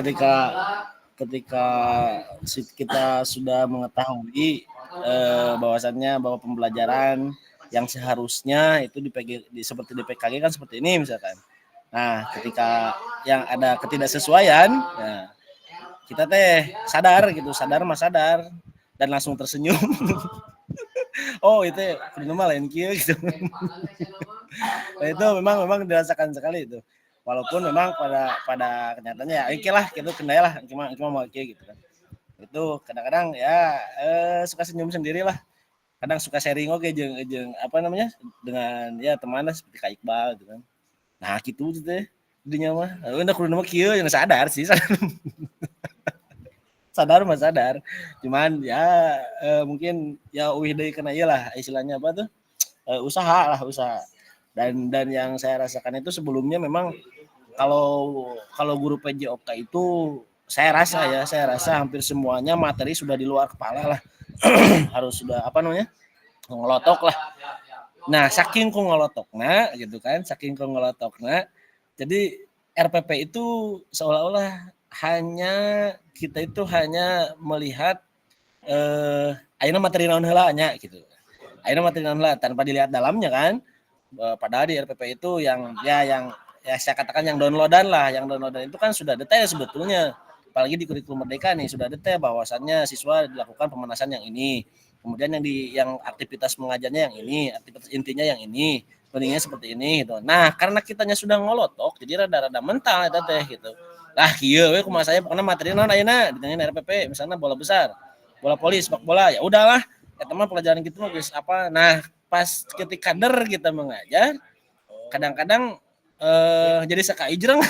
ketika kita sudah mengetahui bahwasannya bahwa pembelajaran yang seharusnya itu seperti di PKG kan seperti ini misalkan. Nah ketika yang ada ketidaksesuaian, nah, kita teh sadar dan langsung tersenyum. Oh itu normal lain kieu gitu. Nah, itu memang dirasakan sekali itu. Walaupun memang pada kenyataannya ya oke lah gitu kendaya lah cuma mau kayak gitu kan. Itu kadang-kadang ya suka senyum sendiri lah. Kadang suka sharing oke jeung apa namanya dengan ya teman lah seperti Kak Iqbal gitu kan. Nah gitu teh dinya mah udah kudu mah kieu yang sadar sih. sadar cuman ya mungkin ya deui kena ieu lah istilahnya apa tuh usaha dan yang saya rasakan itu sebelumnya memang kalau guru PJOK itu saya rasa hampir semuanya materi sudah di luar kepala lah. Harus sudah apa namanya ngelotok lah. Nah saking ku ngelotokna gitu kan, jadi RPP itu seolah-olah kita itu hanya melihat ayeuna materi naon heula nya gitu. Ayeuna materi naon heula tanpa dilihat dalamnya kan. Padahal di RPP itu yang saya katakan yang downloadan lah. Yang downloadan itu kan sudah detail sebetulnya. Apalagi di kurikulum Merdeka nih sudah detail bahwasannya siswa dilakukan pemanasan yang ini. Kemudian yang aktivitas mengajarnya yang ini, aktivitas intinya yang ini. pentingnya seperti ini gitu. Nah, karena kitanya sudah ngolotok, jadi rada-rada mental eta teh gitu. Lah kieu we kumaha saya pokona materi naon ayeuna ditanyain RPP, misalnya bola besar, bola poli, sepak bola, ya udahlah. Eta mah pelajaran gitu mah geus apa. Nah, pas ketika kita mengajar, kadang-kadang jadi sakai jreng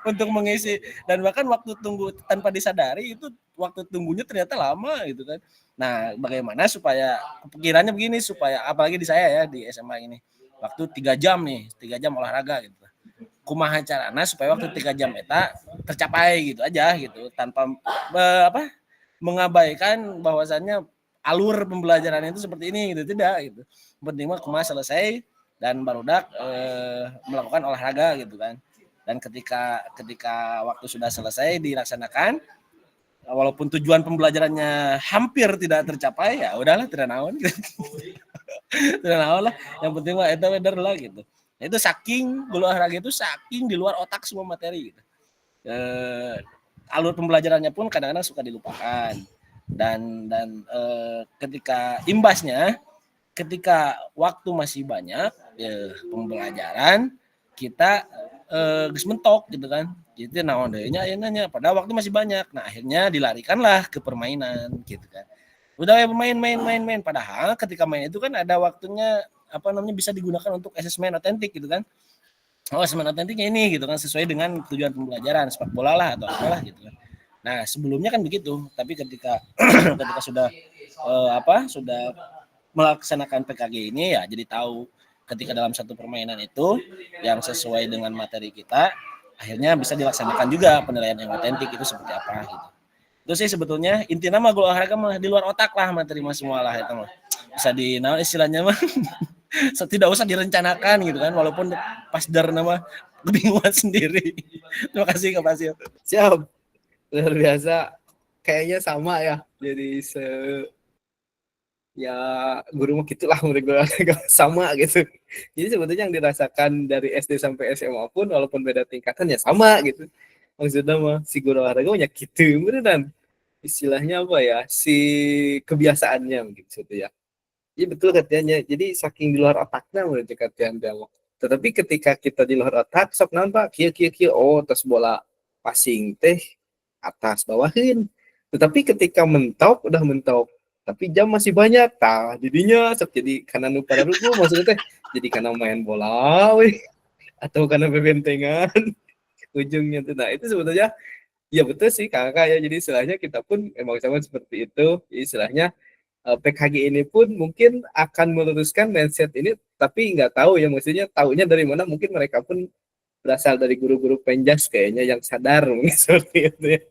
untuk mengisi, dan bahkan waktu tunggu tanpa disadari itu waktu tunggunya ternyata lama gitu kan. Nah, bagaimana supaya pikirannya begini, supaya apalagi di saya ya di SMA ini waktu 3 jam nih, 3 jam olahraga gitu. Kumaha carana supaya waktu 3 jam eta tercapai gitu aja gitu, tanpa mengabaikan bahwasannya alur pembelajaran itu seperti ini gitu, tidak gitu. Penting mah kumaha selesai dan barudak melakukan olahraga gitu kan. Dan ketika waktu sudah selesai dilaksanakan, walaupun tujuan pembelajarannya hampir tidak tercapai, ya udahlah tidak naon gitu. Tidak naon lah, yang penting mah eta bener lah gitu. Nah, itu saking olahraga itu saking di luar otak semua materi gitu. Alur pembelajarannya pun kadang-kadang suka dilupakan, dan ketika imbasnya, ketika waktu masih banyak pembelajaran kita geus mentok gitu kan. Jadi naon deui nya ayeuna, padahal waktu masih banyak. Nah, akhirnya dilarikanlah ke permainan gitu kan. Udah ya main, padahal ketika main itu kan ada waktunya bisa digunakan untuk asesmen otentik gitu kan. Oh, asesmen otentiknya ini gitu kan, sesuai dengan tujuan pembelajaran sepak bola lah atau apalah gitu kan. Nah, sebelumnya kan begitu, tapi ketika ketika sudah sudah melaksanakan PKG ini ya jadi tahu ketika dalam satu permainan itu yang sesuai dengan materi kita, akhirnya bisa dilaksanakan juga penilaian yang otentik itu seperti apa gitu. Itu sih sebetulnya intinya mah olahraga mah di luar otak lah, materi mah semua lah itu mah. Bisa istilahnya mah tidak usah direncanakan gitu kan, walaupun pas dar nama kebingungan sendiri. Terima kasih Kak Pasil. Siap. Luar biasa. Kayaknya sama ya. Jadi ya guru mah gitulah, murid gue sama gitu. Jadi sebetulnya yang dirasakan dari SD sampai SMA pun walaupun beda tingkatan ya sama gitu. Maksudnya mah si guru olahraga banyak gitu beneran. Istilahnya apa ya? Si kebiasaannya gitu ya. Iya betul katanya. Jadi saking di luar otaknya menurut katian dia. Tetapi ketika kita di luar otak sok nampak kieu oh tas bola passing teh atas bawahin. Tetapi ketika mentok udah mentok, tapi jam masih banyak, jadinya sok jadi karena nu pada ruku maksudnya teh jadi karena main bola atau karena bebentengan ujungnya tuh. Nah, itu sebetulnya ya betul sih kakak ya. Jadi istilahnya kita pun emang sama seperti itu. Jadi istilahnya PKG ini pun mungkin akan meluruskan mindset ini, tapi nggak tahu ya, maksudnya tahunya dari mana, mungkin mereka pun berasal dari guru-guru penjas kayaknya yang sadar mungkin seperti itu ya.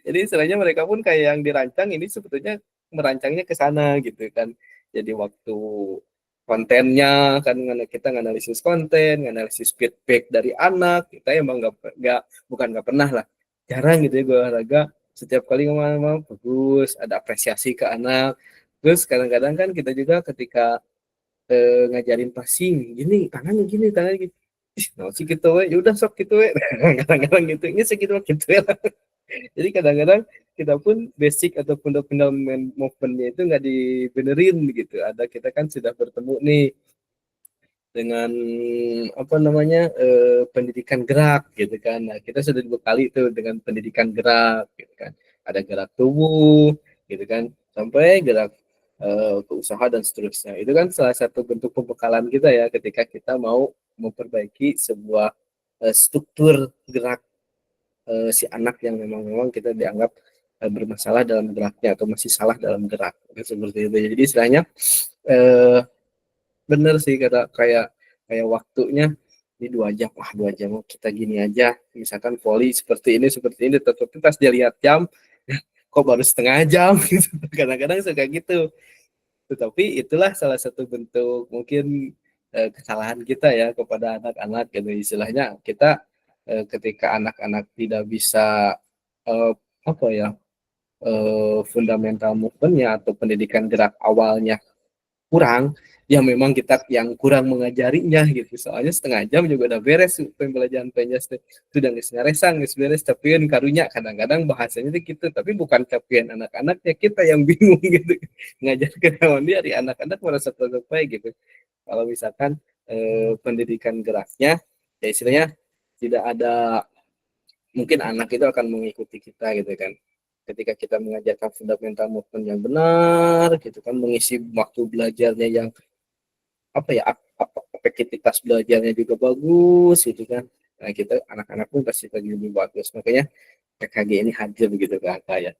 Jadi istilahnya mereka pun kayak yang dirancang ini sebetulnya merancangnya ke sana gitu kan. Jadi waktu kontennya kan kita nganalisis konten, nganalisis feedback dari anak, kita emang nggak pernah lah, jarang gitu ya gue olahraga. Setiap kali ngomong bagus, ada apresiasi ke anak. Terus kadang-kadang kan kita juga ketika ngajarin passing, gini tangannya gini, tangannya gitu. Nah, sih gitu we, udah sok gitu we. Kadang-kadang gitu, ini segitu gitu ya. Jadi kadang-kadang kita pun basic atau fundamental movementnya itu nggak dibenerin gitu. Ada kita kan sudah bertemu nih dengan pendidikan gerak gitu kan. Nah, kita sudah dibekali itu dengan pendidikan gerak gitu kan. Ada gerak tubuh gitu kan, sampai gerak ke usaha dan seterusnya. Itu kan salah satu bentuk pembekalan kita ya ketika kita mau memperbaiki sebuah struktur gerak si anak yang memang kita dianggap bermasalah dalam geraknya atau masih salah dalam gerak seperti itu. Jadi istilahnya bener sih kata kayak waktunya di 2 jam, 2 jam kita gini aja, misalkan volley seperti ini, tetapi pas dia lihat jam kok baru setengah jam gitu. Kadang-kadang suka gitu. Tetapi itulah salah satu bentuk mungkin kesalahan kita ya kepada anak-anak gitu. Istilahnya kita ketika anak-anak tidak bisa fundamental movementnya atau pendidikan gerak awalnya kurang, ya memang kita yang kurang mengajarinya gitu. Soalnya setengah jam juga udah beres pembelajaran penjas teh. Sudah geus ngaresang, geus beres, tapi kan karunya kadang-kadang bahasanya tuh gitu, tapi bukan capian anak-anaknya, kita yang bingung gitu. Ngajarkan lawan dia di anak-anak merasa tergapai gitu. Kalau misalkan pendidikan geraknya, ya istilahnya tidak ada, mungkin anak itu akan mengikuti kita gitu kan. Ketika kita mengajarkan fundamental movement yang benar gitu kan, mengisi waktu belajarnya yang efektivitas belajarnya juga bagus gitu kan. Nah kita anak-anak pun pasti lebih bagus. Makanya PKG ini hadir begitu kan ya.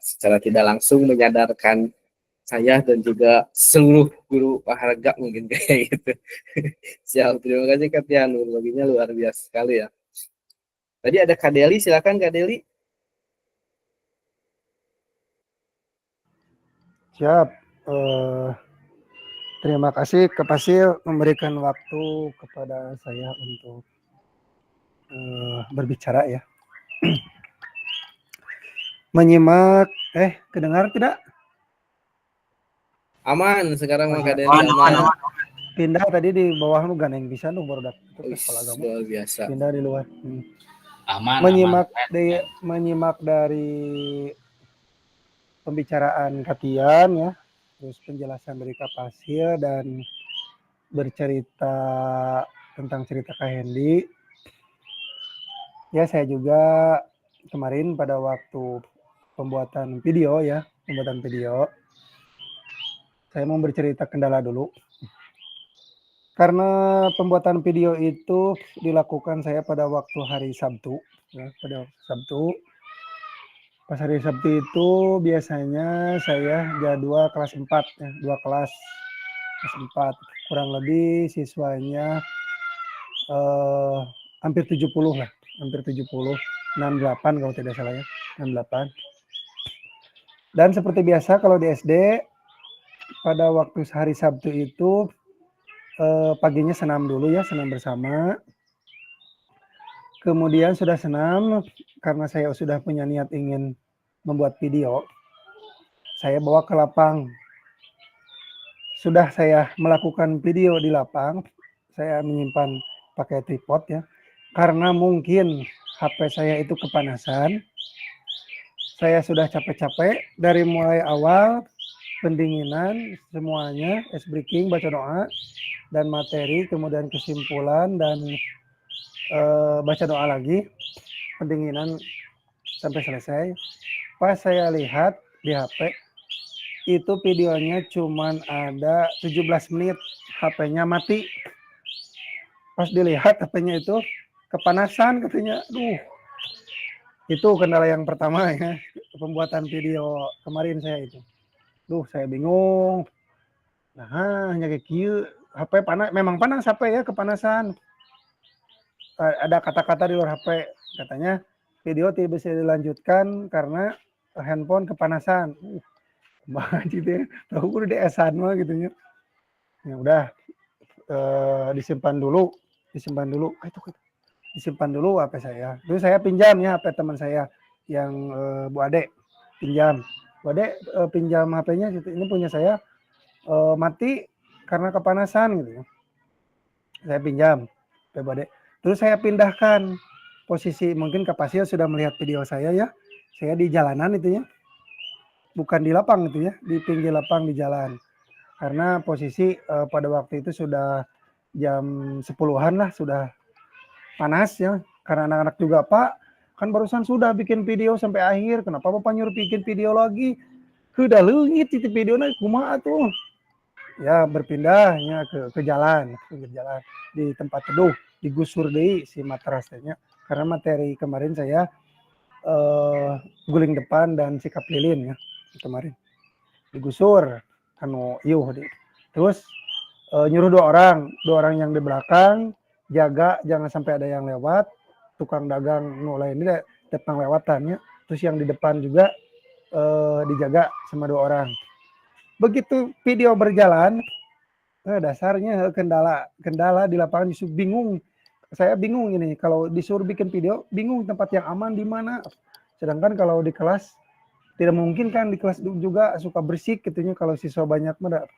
Secara tidak langsung menyadarkan saya dan juga seluruh guru olahraga mungkin kayak gitu. Siap, terima kasih Kak Tian, berbaginya luar biasa sekali ya. Tadi ada Kak Deli, silakan Kak Deli. Siap. Terima kasih Kak Pasil memberikan waktu kepada saya untuk berbicara ya. Menyimak, kedengar tidak? Aman sekarang Oh, Kak iya. Deli, aman. Pindah tadi di bawah lu ganeng bisa nu baru Luar biasa. pindah di luar. Aman. Menyimak dari pembicaraan Katian ya, terus penjelasan dari Kak Pasil dan bercerita tentang cerita Kak Hendy. Ya saya juga kemarin pada waktu pembuatan video, saya mau bercerita kendala dulu. Karena pembuatan video itu dilakukan saya pada waktu hari Sabtu, ya, pada Sabtu. Pas hari Sabtu itu biasanya saya jadwal kelas 4, ya, 2 kelas 4. Kurang lebih siswanya hampir 70 lah, hampir 70, 68 kalau tidak salah ya, 68. Dan seperti biasa kalau di SD, pada waktu hari Sabtu itu paginya senam dulu ya, senam bersama. Kemudian sudah senam, karena saya sudah punya niat ingin membuat video, saya bawa ke lapang. Sudah saya melakukan video di lapang, saya menyimpan pakai tripod ya, karena mungkin HP saya itu kepanasan. Saya sudah capek-capek dari mulai awal, pendinginan, semuanya, ice breaking, baca doa, dan materi, kemudian kesimpulan, dan baca doa lagi, pendinginan sampai selesai. Pas saya lihat di HP, itu videonya cuman ada 17 menit, HP-nya mati. Pas dilihat HP-nya itu kepanasan katanya. Itu kendala yang pertama ya, pembuatan video kemarin saya itu. Saya bingung. Nah, hanya kayak gitu, HP panas, memang panas HP ya, kepanasan. Ada kata-kata di luar HP, katanya video tidak bisa dilanjutkan karena handphone kepanasan. Gitu ya, tahu udah DS-an mah gitu ya. Ya udah, disimpan dulu. Disimpan dulu HP saya. Terus saya pinjam ya HP teman saya yang Bu Ade, pinjam. Bu Ade pinjam HP-nya gitu. Ini punya saya mati karena kepanasan gitu ya. Saya pinjam HP Bu Ade. Terus saya pindahkan posisi, mungkin Kak Pasil sudah melihat video saya ya. Saya di jalanan itu ya. Bukan di lapang itu ya, di pinggir lapang di jalan. Karena posisi pada waktu itu sudah jam 10-an lah, sudah panas ya. Karena anak-anak juga, Pak, kan barusan sudah bikin video sampai akhir, kenapa Bapak nyuruh bikin video lagi? Udah leungit itu videonya, kumaha tuh. Ya berpindahnya ke jalan, di tempat teduh, digusur deh si materasnya. Karena materi kemarin saya guling depan dan sikap lilin ya kemarin. Digusur, terus nyuruh dua orang yang di belakang jaga jangan sampai ada yang lewat, tukang dagang lain ini depan lewatannya, terus yang di depan juga dijaga sama 2 orang. Begitu video berjalan, dasarnya kendala di lapangan, justru bingung. Saya bingung ini kalau disuruh bikin video, bingung tempat yang aman di mana. Sedangkan kalau di kelas tidak mungkin kan di kelas juga suka bersih gitunya kalau siswa banyak mah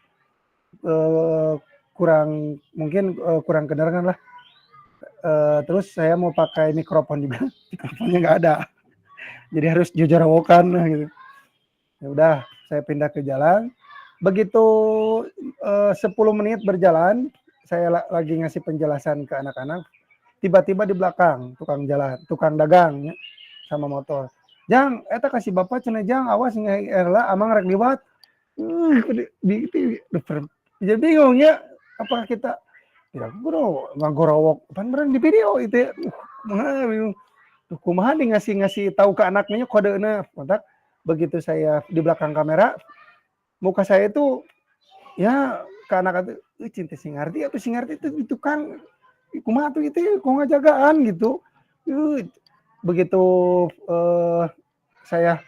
kurang mungkin kurang kedengaran lah. Terus saya mau pakai mikrofon juga, mikrofonnya nggak ada, jadi harus jujarawokan gitu. Ya udah, saya pindah ke jalan. Begitu 10 menit berjalan, saya lagi ngasih penjelasan ke anak-anak, tiba-tiba di belakang tukang dagang ya, sama motor. Jang, eta kasih bapak cenah Jang, awas ngai erla amang rek liwat. Jadi bingung ya, apakah kita tidak ngagorowok pan berang di video itu ya. Bingung. Kumaha nih ngasih tahu ke anaknya kodeuna. Kontak begitu saya di belakang kamera, muka saya itu ya ke anak itu cinta singarti atau singarti itu kan kumaha tuh itu kok ngajagaan gitu. Begitu saya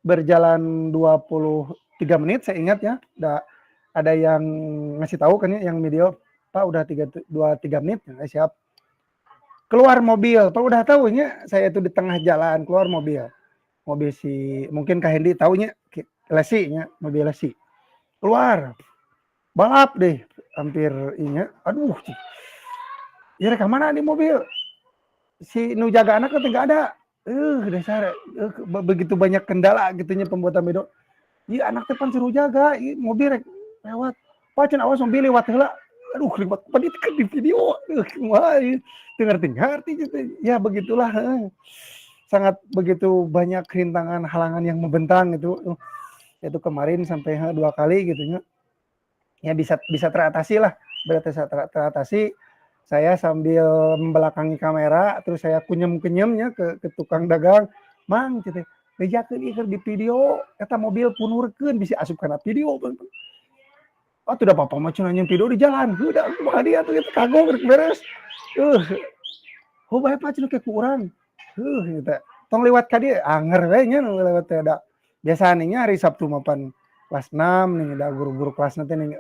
berjalan 23 menit saya ingat ya, ada yang ngasih tahu kan ya yang video, Pak udah 23 menit ya, siap. Keluar mobil, Pak udah tahunya saya itu di tengah jalan, keluar mobil si mungkin Kak Hendy tahunya lesinya, mobil lesi. Keluar. Balap deh, hampir inya. Aduh. Ya rek mana di mobil? Si nu jaga anak kan enggak ada. Dasar begitu banyak kendala gitunya pembuatan video. Iya anak teh pan suruh jaga, mobil rek lewat. Pacan awas mobil lewat heula. Aduh lewat padit kan di video. Wah, ngerti gitu. Ya begitulah. Sangat begitu banyak rintangan halangan yang membentang itu kemarin sampai 2 kali gitu ya bisa teratasi lah, berarti teratasi. Saya sambil membelakangi kamera terus saya kunyem-kunyemnya ke tukang dagang, mang gitu bejakeun ieu di video eta mobil punurkeun bisa asup kana video. Oh tidak apa-apa mah cenah video di jalan udah kumaha dia tuh kita kagok beres bae pa cenah ke urang gitu. Tong lewat ka dieu anger we nya lewat teh da. Biasanya hari Sabtu mapan kelas 6 nih da guru-guru kelas nanti nih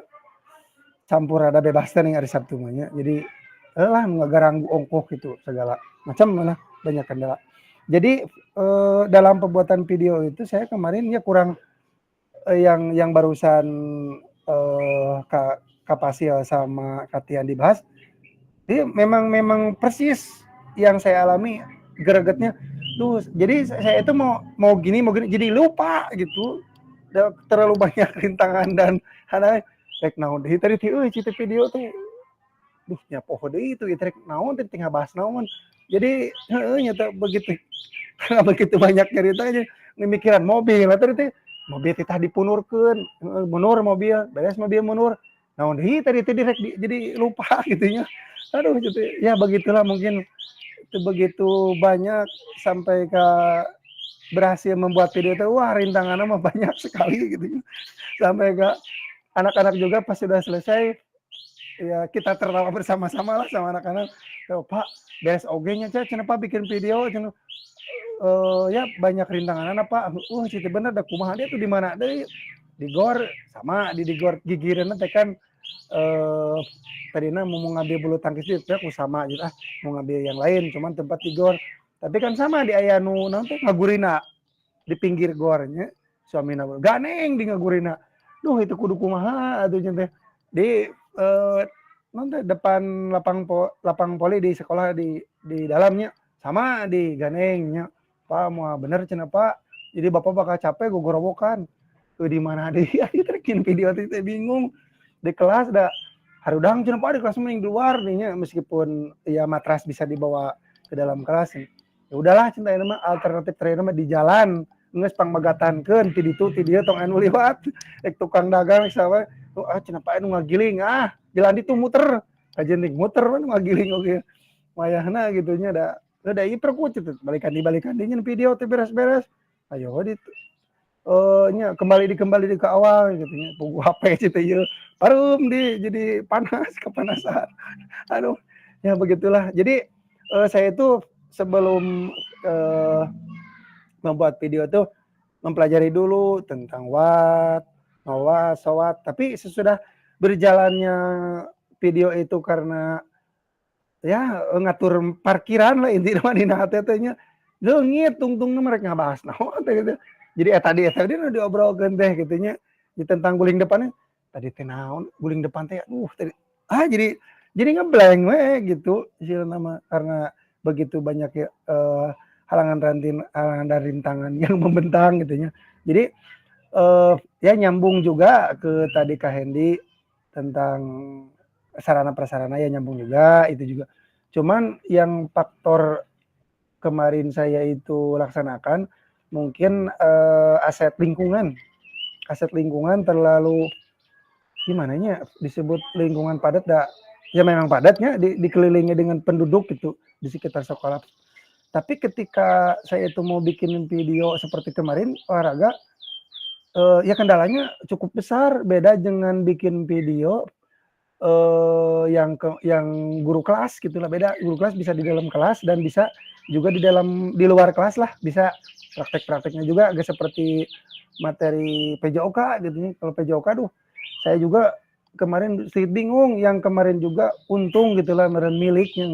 campur ada bebas nih hari Sabtu mah nya. Jadi lah ngagarang ongkoh gitu segala macam lah banyak kendala. Jadi dalam pembuatan video itu saya kemarin ya kurang yang barusan Kak Pasil sama Katian dibahas. Jadi memang persis yang saya alami gregetnya. Tuh, jadi saya itu mau gini jadi lupa gitu. Terlalu banyak rintangan dan hana rek naon deui tadi teh cita video teh. Duh nya poho deui itu rek naon teh tinggal bahas naon. Jadi nyata begitu karena begitu banyak ceritanya pemikiran mobil tadi teh mobil teh dipunurkeun, munur mobil, beres mobil munur. Naon deui tadi teh rek jadi lupa gitu nya. Aduh gitu. Ya begitulah mungkin itu begitu banyak sampai ke berhasil membuat video itu wah rintangannya mah banyak sekali gitu sampai ke anak-anak juga pas sudah selesai ya kita tertawa bersama-sama lah sama anak-anak. Pak beres oge-nya cenah Pak bikin video cenah ya banyak rintangan Pak. Cita bener da kumaha dia tuh di mana deui di gor sama di gor gigireunna teh kan tadinya mau ngambil bulu tangkis itu aku sama gitu mau ngambil yang lain cuman tempat di gor tapi kan sama di aya nu nanti ngagurina di pinggir gornya suamina ganeng di ngagurina duh itu kudu kumaha atuh teh di nanti depan lapang poli di sekolah di dalamnya sama di ganengnya Pak mau bener cenah Pak jadi bapak bakal capek gogorowokan tuh di mana deh ayo trekin video teh bingung di kelas dah harudang cenah Pak di kelas mending di luar nih meskipun ya matras bisa dibawa ke dalam kelas. Ya udahlah cinta mah alternatif terakhir mah di jalan geus pangmagatankeun ti ditu ti dieu tong anu liwat rek tukang dagang sawe cenah Pak anu ngagiling jalan ditu muter kajenting muter anu ngagiling oge mayahna gitu nya da iper ku balikan dinya video teh beres-beres ayo ditu nya kembali di ke awal gitu nya pugu HP gitu ya parum jadi panas kepanasan aduh ya begitulah jadi saya itu sebelum membuat video tuh mempelajari dulu tentang watt, showat tapi sesudah berjalannya video itu karena ya ngatur parkiran lah intinya di hati nya leungit tungtung mereka ngabahas naon gitu Jadi tadi nu diobrolkeun teh gitunya di tentang guling depannya. Tadi teh naon guling depan teh tadi jadi ngeblank we gitu istilahna mah karena begitu banyak ya halangan dan rintangan yang membentang gitunya. Jadi ya nyambung juga ke tadi Kak Hendy tentang sarana prasarana ya nyambung juga itu juga. Cuman yang faktor kemarin saya itu laksanakan mungkin aset lingkungan terlalu gimana ya disebut lingkungan padat ya memang padatnya dikelilingi dengan penduduk gitu di sekitar sekolah. Tapi ketika saya itu mau bikin video seperti kemarin olahraga ya kendalanya cukup besar beda dengan bikin video yang guru kelas gitulah beda. Guru kelas bisa di dalam kelas dan bisa juga di luar kelas lah, bisa praktek-prakteknya juga agak seperti materi PJOK gitu nih. Kalau PJOK saya juga kemarin sedikit bingung, yang kemarin juga untung gitulah meren miliknya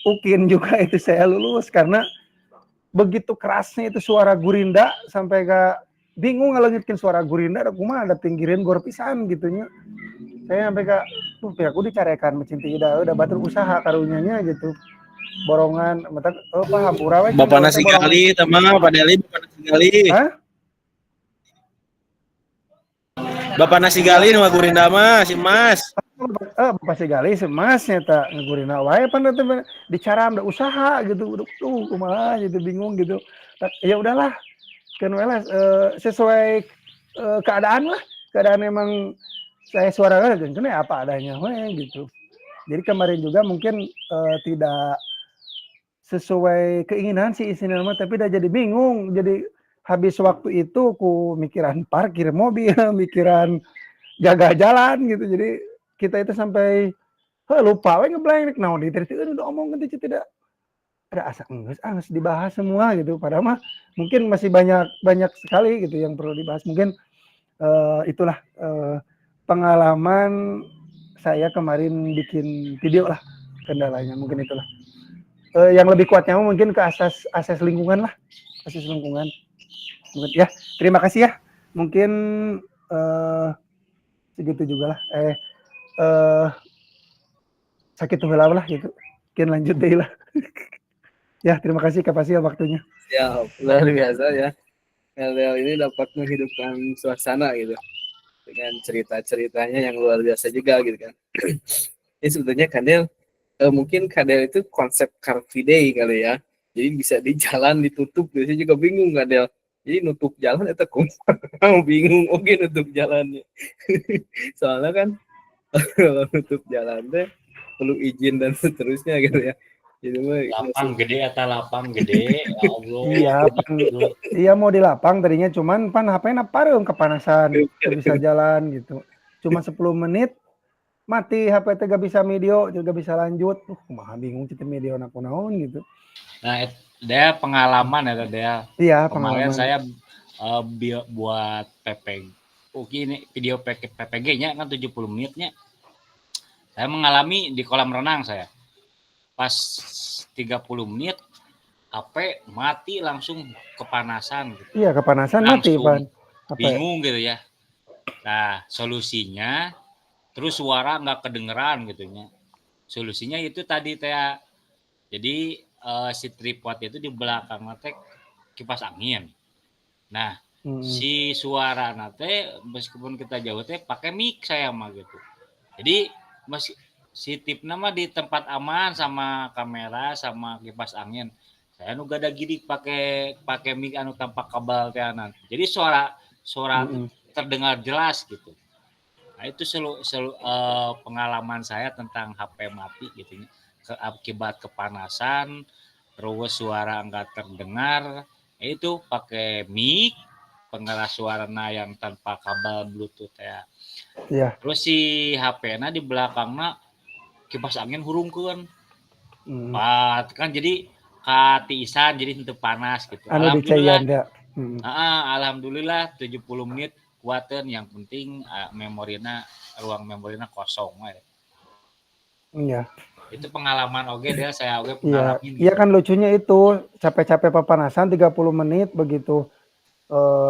UKIN juga itu saya lulus karena begitu kerasnya itu suara gurinda sampai gak bingung ngelengitkin suara gurinda ada kumaha ada pinggirin gor pisan gitunya. Saya sampai kak aku dicarekan mencintai udah batur usaha karunyanya gitu borongan mata paham urawe Bapak nasi gali teman Pak Deli Bapak nasi gali. Hah? Bapak nasi gali nu gurinda mah si Mas. Bapak Sigali semasnya tak ngegurina wae pan dicaram da usaha gitu kumaha gitu bingung gitu. Ya udahlah kan sesuai keadaan emang saya suara kan apa adanya gitu. Jadi kemarin juga mungkin tidak sesuai keinginan sih isinya tapi udah jadi bingung, jadi habis waktu itu ku mikiran parkir mobil, mikiran jaga jalan gitu. Jadi kita itu sampai lupa we ngeblank naon di udah omong gitu tidak ada asa harus dibahas semua gitu. Padahal mah mungkin masih banyak sekali gitu yang perlu dibahas. Mungkin itulah pengalaman saya kemarin bikin video lah, kendalanya mungkin itulah. Yang lebih kuatnya mungkin ke asas lingkungan lah, asas lingkungan. Mungkin ya, terima kasih ya. Mungkin segitu juga lah. Sakit heula lah gitu. Mungkin lanjut deh lah. Ya, terima kasih Kak Fasil waktunya. Ya, luar biasa ya. LDL ini dapat menghidupkan suasana gitu. Dengan cerita-ceritanya yang luar biasa juga gitu kan. Ini sebetulnya Kadel, mungkin Kadel itu konsep Car Free Day kali ya. Jadi bisa di jalan ditutup, saya juga bingung Kadel. Jadi nutup jalan itu bingung, oke nutup jalannya. Soalnya kan kalau nutup jalan deh perlu izin dan seterusnya gitu ya. Jadi lapang gede atau lapang gede ya Allah. Iya mau di lapang tadinya cuman HP-na pareung kepanasan bisa jalan gitu. Cuma 10 menit mati HP teh gak bisa video, juga bisa lanjut. Kumaha bingung cita video naon gitu. Nah, dia pengalaman ya dia. Iya, kemarin pengalaman. Saya buat ini video PPG-nya kan 70 menitnya. Saya mengalami di kolam renang saya. Pas 30 menit HP mati langsung kepanasan gitu. Iya, kepanasan langsung mati, Pak. Bingung gitu ya. Nah, solusinya terus suara nggak kedengeran gitunya. Solusinya itu tadi teh. Jadi si tripod itu di belakang teh kipas angin. Nah, si suara nate meskipun kita jauh teh pakai mic saya mah gitu. Jadi si tipna mah di tempat aman sama kamera sama kipas angin. Saya nu gada gidik pakai mic anu tanpa kabel teh anan. Jadi suara terdengar jelas gitu. Nah, itu pengalaman saya tentang HP mati gitu akibat kepanasan, terus suara enggak terdengar, itu pakai mic pengeras suarana yang tanpa kabel Bluetooth ya. Iya. Terus si HP-na di belakangna kipas angin hurungkeun. Kan jadi katiisan jadi henteu panas gitu. Alhamdulillah. Alhamdulillah 70 menit kuateun, yang penting ruang memorina kosong we. Iya. Itu pengalaman oge dia, saya oge Iya, pengalamin. iya kan lucunya itu capek-capek papanasan 30 menit begitu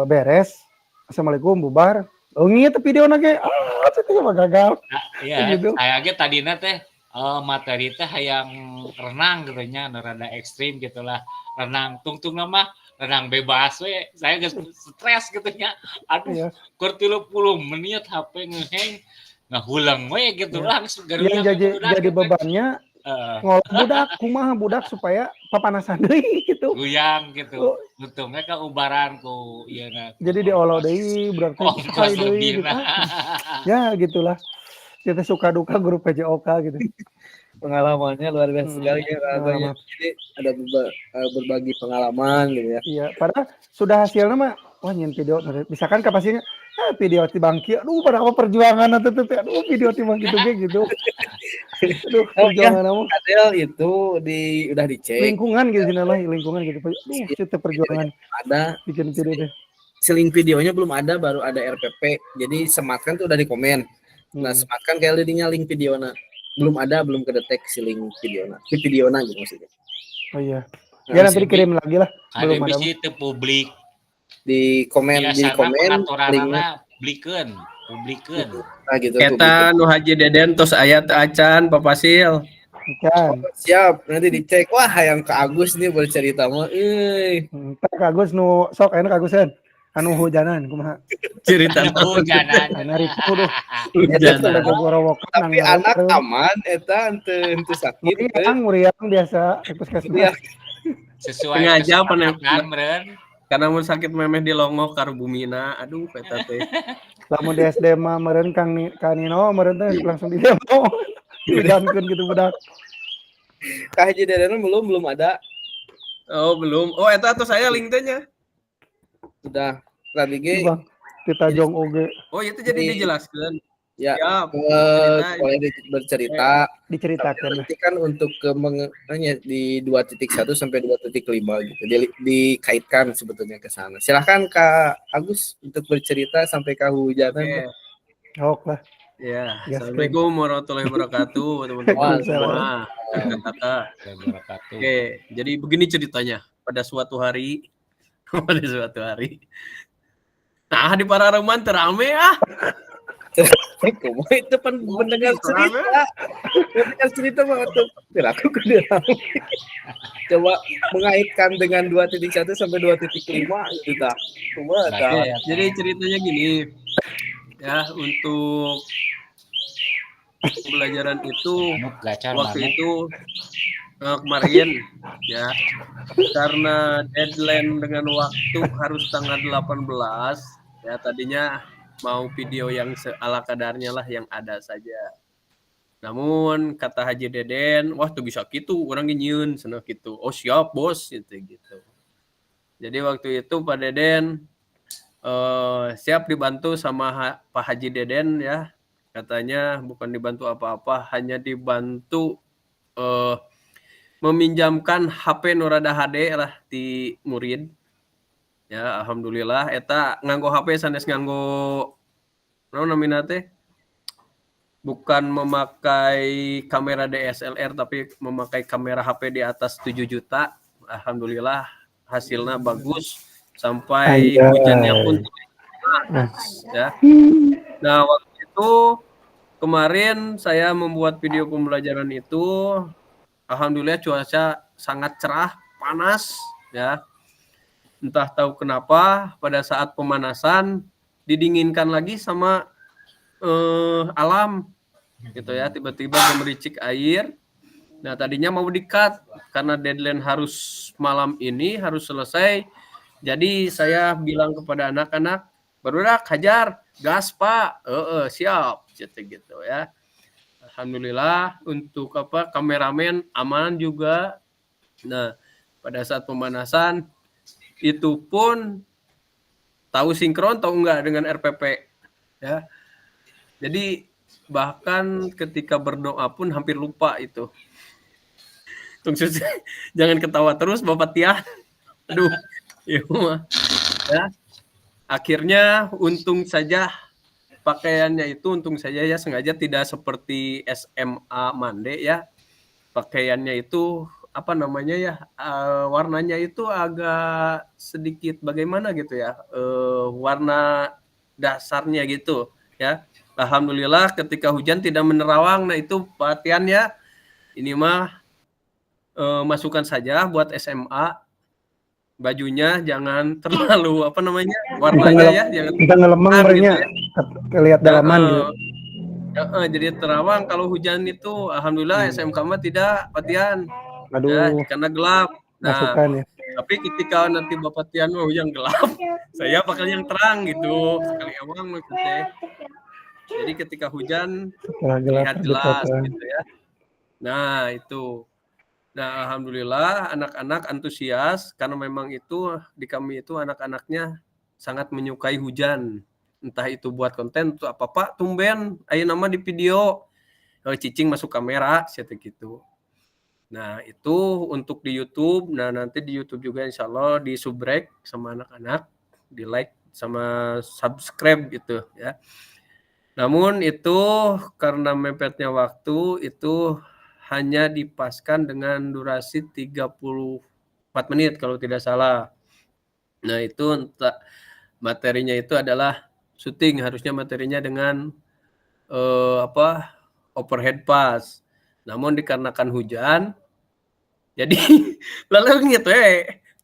beres. Assalamualaikum bubar. Oh itu video nage itu mah gagal. Nah, iya, Gitu. saya ge tadina teh materi teh hayang renang gitu nya, rada ekstrim gitulah. Renang tungtung mah renang bebas we. Saya geus stres gitu nya. Aduh, Iya. keur 30 menit HP ngeheng ngahulang we gitu lah geus Yang jadi bebannya ngolah budak, kumaha budak supaya papanasan deui gitu. guyang gitu. Oh. Untungnya keubaran ku ieu Jadi diolo deui berarti sekali deui gitu. Ya gitulah. Kita suka duka guru PJOK gitu. Pengalamannya luar biasa sekali ya Kak Agung ya. Jadi ada berbagi pengalaman gitu ya. Iya, padahal sudah hasilnya mah wah nyen video misalkan kapasitasnya video ti bangki aduh pada apa perjuangan atau aduh video ti bangki gitu. Aduh perjuangan kamu. Adel itu udah dicek. Lingkungan gitu sih lah, lingkungan gitu. Aduh itu perjuangan. Ada Bikin video deh. link videonya belum ada, baru ada RPP. Jadi sematkan tuh udah di komen. Nah, sematkan kayak lidinya link videonya. Belum kedetek si link videonya. Di videonya gitu maksudnya. Oh iya. Ya nanti dikirim lagi lah. Belum ada. Itu publik. Di komen pengaturanana publikeun. Nah gitu. Eta nu Haji Deden tos aya teu acan Papasil. Kan. Siap, nanti dicek. Wah, yang ke Agus nih bercerita mah. Kak Agus nu sok enak Agusan. Anu hujanan kumaha? Cerita hujanan. Hari itu tuh. Hujanan. Tapi anak aman eta henteu sakit. Muriang biasa puskesmas. Sesuai sengaja penembakan meureun. Karena mun sakit memeh di longok karo bumina. Aduh eta teh. Lamun di SD mah meureun Kang Nino meureun teh langsung di demo. Didankeun gitu budak. Kak Haji Deden belum ada. Oh, belum. Oh, eta atuh saya link teh nya. Sudah tadi ge Bang, kita jong oge. Oh, itu jadi dijelaskan. Ya, boleh bercerita. Diceritakan. Nanti kan untuk di 2.1 sampai 2.5 gitu. Dikaitkan sebetulnya ke sana. Silahkan Kak Agus untuk bercerita sampai ke hujanan. Hok lah. Ya, Assalamualaikum warahmatullahi wabarakatuh, teman-teman semua. Kakak. Oke, jadi begini ceritanya. Pada suatu hari, nah di Parareman terame itu kan mendengar cerita banget tuh. Aku coba mengaitkan dengan 2.1 sampai 2.5 gitu. Jadi ceritanya gini. Ya, untuk pembelajaran itu waktu itu kemarin ya, karena deadline dengan waktu harus tanggal 18 ya, tadinya mau video yang ala kadarnya lah yang ada saja. Namun kata Haji Deden, wah tuh bisa gitu, orang nyieun senang gitu. Oh siap bos gitu. Jadi waktu itu Pak Deden siap dibantu sama Pak Haji Deden ya. Katanya bukan dibantu apa-apa, hanya dibantu meminjamkan HP Nurada HD lah di murid. Ya, alhamdulillah eta nganggo HP sanes nganggo naon namina teh? Bukan memakai kamera DSLR tapi memakai kamera HP di atas 7 juta. Alhamdulillah hasilnya bagus sampai hujannya pun ya. Nah, waktu itu kemarin saya membuat video pembelajaran itu, alhamdulillah cuaca sangat cerah, panas ya. Entah tahu kenapa pada saat pemanasan didinginkan lagi sama alam gitu ya, tiba-tiba gemericik air. Nah, tadinya mau di-cut karena deadline harus malam ini harus selesai. Jadi saya bilang kepada anak-anak, "Barudak hajar, gas Pak." Siap gitu ya. Alhamdulillah untuk kameramen aman juga. Nah, pada saat pemanasan itu pun tahu sinkron tahu enggak dengan RPP ya. Jadi bahkan ketika berdoa pun hampir lupa itu. Jangan ketawa terus Bapak Tiah. Aduh. Ya. Akhirnya untung saja pakaiannya itu ya sengaja tidak seperti SMA Mande ya. pakaiannya itu apa namanya ya, warnanya itu agak sedikit bagaimana gitu ya, warna dasarnya gitu ya. Alhamdulillah ketika hujan tidak menerawang. Nah itu perhatian ya, ini mah masukan saja buat SMA, bajunya jangan terlalu apa namanya, warnanya ya jangan Kita ngelemang terang gitu berenya ya. kelihatan dalaman gitu. Jadi terawang kalau hujan itu. Alhamdulillah SMK mah tidak, Patian. Ya, Aduh, karena gelap. Nah, masukan ya. tapi ketika nanti Bapak Tian mau yang gelap, saya pakai yang terang gitu. Sekali awang maksudnya. Jadi ketika hujan Setelah gelap lihat ada jelas terang. gitu ya. Nah, itu. Nah, alhamdulillah anak-anak antusias karena memang itu di kami itu anak-anaknya sangat menyukai hujan. Entah itu buat konten atau apa, Pak, tumben ayo nama di video. Cicing masuk kamera seperti gitu. Nah, itu untuk di YouTube. Nah, nanti di YouTube juga insya Allah di subrek sama anak-anak, di like sama subscribe gitu ya. Namun itu karena mepetnya waktu itu hanya dipaskan dengan durasi 34 menit kalau tidak salah. Nah, itu materinya itu adalah syuting, harusnya materinya dengan overhead pass. Namun dikarenakan hujan jadi lalu gitu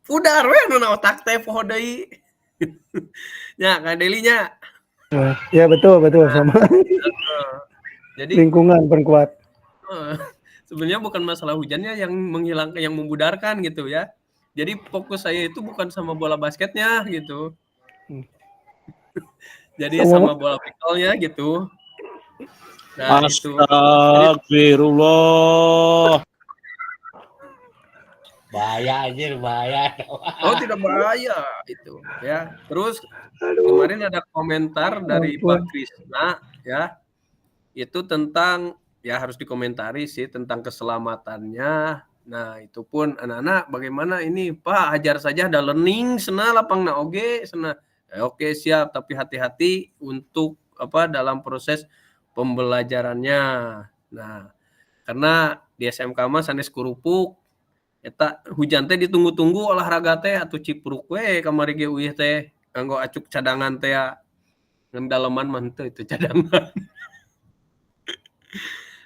pudar we nu otak teh poho deui. Nya ka Delinya. Ya betul sama Jadi lingkungan perkuat. sebenarnya bukan masalah hujannya yang menghilangkan, yang membudarkan gitu ya. Jadi fokus saya itu bukan sama bola basketnya gitu. Jadi sama bola pikolnya gitu. Nah, Astagfirullah. Bahaya anjir, bahaya. Oh, tidak bahaya itu ya. Terus kemarin ada komentar dari Pak Krisna ya. Itu tentang ya harus dikomentari sih tentang keselamatannya. Nah, itu pun anak-anak bagaimana ini Pak, ajar saja ada learning sena lapangna oge sena. Oke, siap, tapi hati-hati untuk dalam proses pembelajarannya. Nah, karena di SMK mah sanes kurupuk eta hujan teh ditunggu-tunggu olahraga teh atuh cipruk we kamari ge uyeuh teh kanggo acuk cadangan teh ya. Ngan dalaman mah henteu itu cadangan.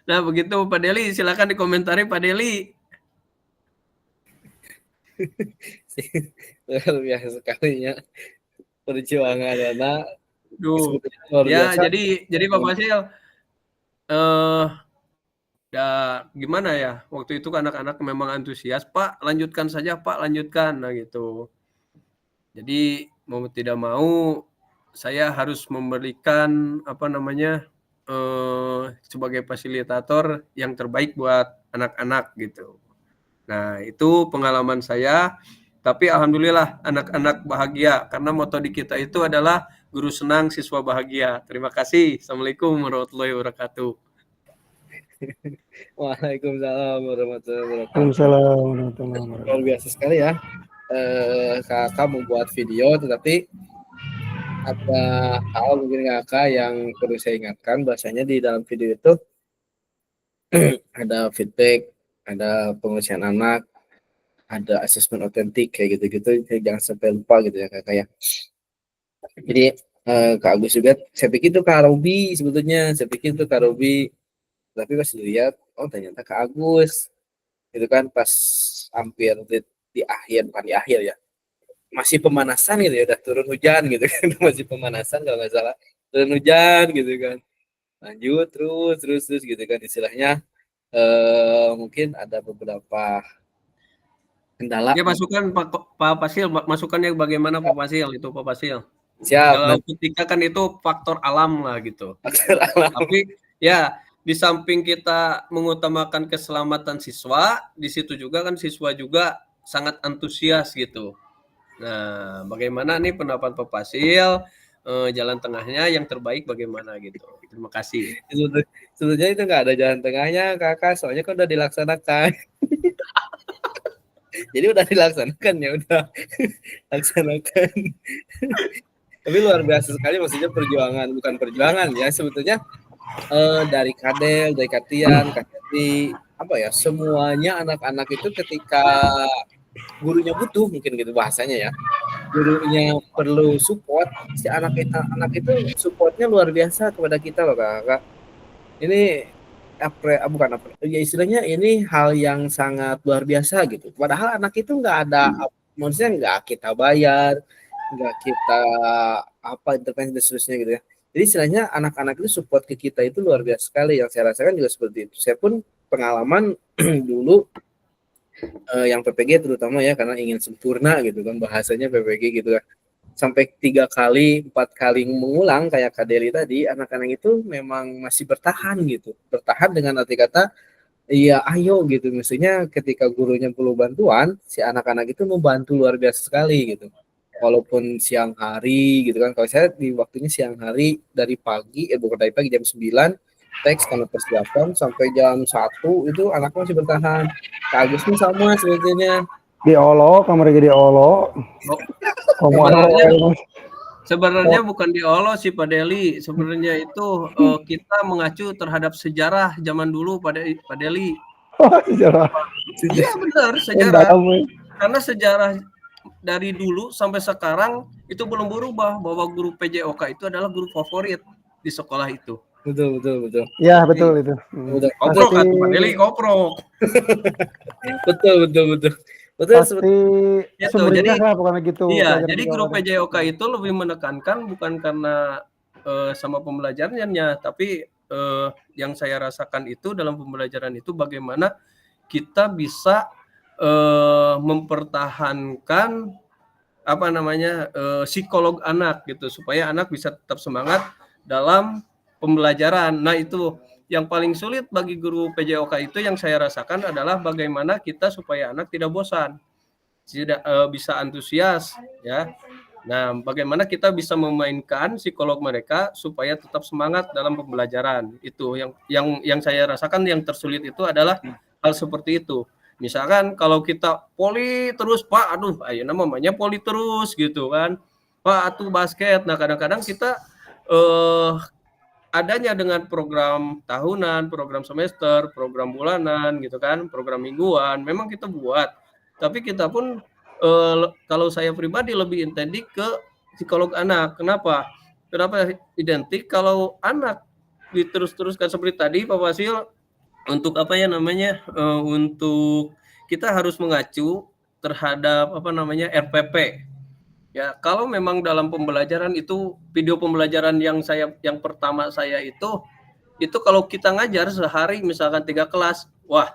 Nah, begitu Pak Deli, silakan dikomentari Pak Deli. Luar biasa sekali ya perjuangan anak. Ya, jadi Pak Fasil gimana ya? Waktu itu anak-anak memang antusias, Pak, lanjutkan saja, Pak, lanjutkan. Nah, gitu. Jadi mau tidak mau saya harus memberikan sebagai fasilitator yang terbaik buat anak-anak gitu. Nah, itu pengalaman saya. Tapi alhamdulillah anak-anak bahagia karena moto di kita itu adalah guru senang, siswa bahagia. Terima kasih. Assalamualaikum warahmatullahi wabarakatuh. Waalaikumsalam warahmatullahi wabarakatuh. Waalaikumsalam warahmatullahi wabarakatuh. Luar biasa sekali ya. Kakak membuat video, tetapi ada hal mungkin kakak yang perlu saya ingatkan, bahasanya di dalam video itu ada feedback, ada pengusian anak, ada asesmen otentik kayak gitu-gitu, jangan sampai lupa gitu ya kakak ya. Jadi Kak Agus juga, saya pikir itu Kak Robi sebetulnya, tapi pas dilihat, oh ternyata Kak Agus, itu kan pas hampir di akhir, bukan di akhir ya, masih pemanasan gitu ya, udah turun hujan gitu kan, masih pemanasan kalau nggak salah, turun hujan gitu kan, lanjut terus gitu kan, istilahnya mungkin ada beberapa kendala. Ya, masukan Pak Fasil, masukannya bagaimana Pak Fasil itu Pak Fasil? Siap. Kalau ketika kan itu faktor alam lah gitu. Faktor alam. Tapi ya di samping kita mengutamakan keselamatan siswa, di situ juga kan siswa juga sangat antusias gitu. Nah, bagaimana nih pendapat Pak Fasil? Jalan tengahnya yang terbaik bagaimana gitu. Terima kasih. Sebetulnya itu nggak ada jalan tengahnya kakak, soalnya kan udah dilaksanakan. Jadi udah dilaksanakan ya udah laksanakan. Tapi luar biasa sekali, maksudnya perjuangan, bukan perjuangan ya sebetulnya dari Kadel, dari Katian, Kati, apa ya, semuanya anak-anak itu ketika gurunya butuh, mungkin gitu bahasanya ya, gurunya perlu support, si anak itu supportnya luar biasa kepada kita loh kakak. Ini bukan apa ya, istilahnya ini hal yang sangat luar biasa gitu. Padahal anak itu nggak ada, maksudnya nggak kita bayar, nggak kita apa intervensi dan seterusnya gitu ya. Jadi istilahnya anak-anak itu support ke kita itu luar biasa sekali. Yang saya rasakan juga seperti itu. Saya pun pengalaman dulu yang PPG terutama ya, karena ingin sempurna gitu kan bahasanya PPG gitu kan. Sampai 3 kali 4 kali mengulang kayak Kak Deli tadi, anak-anak itu memang masih bertahan gitu. Bertahan dengan arti kata iya ayo gitu. Maksudnya ketika gurunya perlu bantuan, si anak-anak itu membantu luar biasa sekali gitu. Walaupun siang hari gitu kan. Kalau saya di waktunya siang hari dari pagi, bukan dari pagi, jam 9 teks karena persiapan sampai jam 1 itu anak masih bertahan. Kak Agus pun sama sebetulnya. Di Olo, kamar lagi di Olo. Sebenarnya bukan di Olo sih Pak Deli. Sebenarnya itu kita mengacu terhadap sejarah zaman dulu Pak Deli. Sejarah. Iya benar, sejarah. Karena sejarah dari dulu sampai sekarang itu belum berubah bahwa guru PJOK itu adalah guru favorit di sekolah itu. Betul. Ya betul itu. Koprok kan Pak Deli, koprok. Betul. Pasti Gitu. sumbernya Jadi lah bukan gitu. iya, jadi guru PJOK itu lebih menekankan bukan karena sama pembelajarannya, tapi yang saya rasakan itu dalam pembelajaran itu bagaimana kita bisa mempertahankan apa namanya psikolog anak gitu supaya anak bisa tetap semangat dalam pembelajaran. Nah itu yang paling sulit bagi guru PJOK itu yang saya rasakan adalah bagaimana kita supaya anak tidak bosan, tidak bisa antusias ya. Nah, bagaimana kita bisa memainkan psikolog mereka supaya tetap semangat dalam pembelajaran. Itu yang saya rasakan yang tersulit itu adalah hal seperti itu. Misalkan kalau kita poli terus, Pak, aduh, ayo namanya poli terus gitu kan. Pak, atuh basket. Nah, kadang-kadang kita adanya dengan program tahunan, program semester, program bulanan gitu kan, program mingguan, memang kita buat. Tapi kita pun kalau saya pribadi lebih intensif ke psikolog anak. Kenapa? Kenapa identik? Kalau anak diterus-teruskan seperti tadi Pak Fasil, untuk apa ya namanya? Untuk kita harus mengacu terhadap apa namanya RPP. Ya, kalau memang dalam pembelajaran itu video pembelajaran yang pertama saya itu kalau kita ngajar sehari misalkan 3 kelas, wah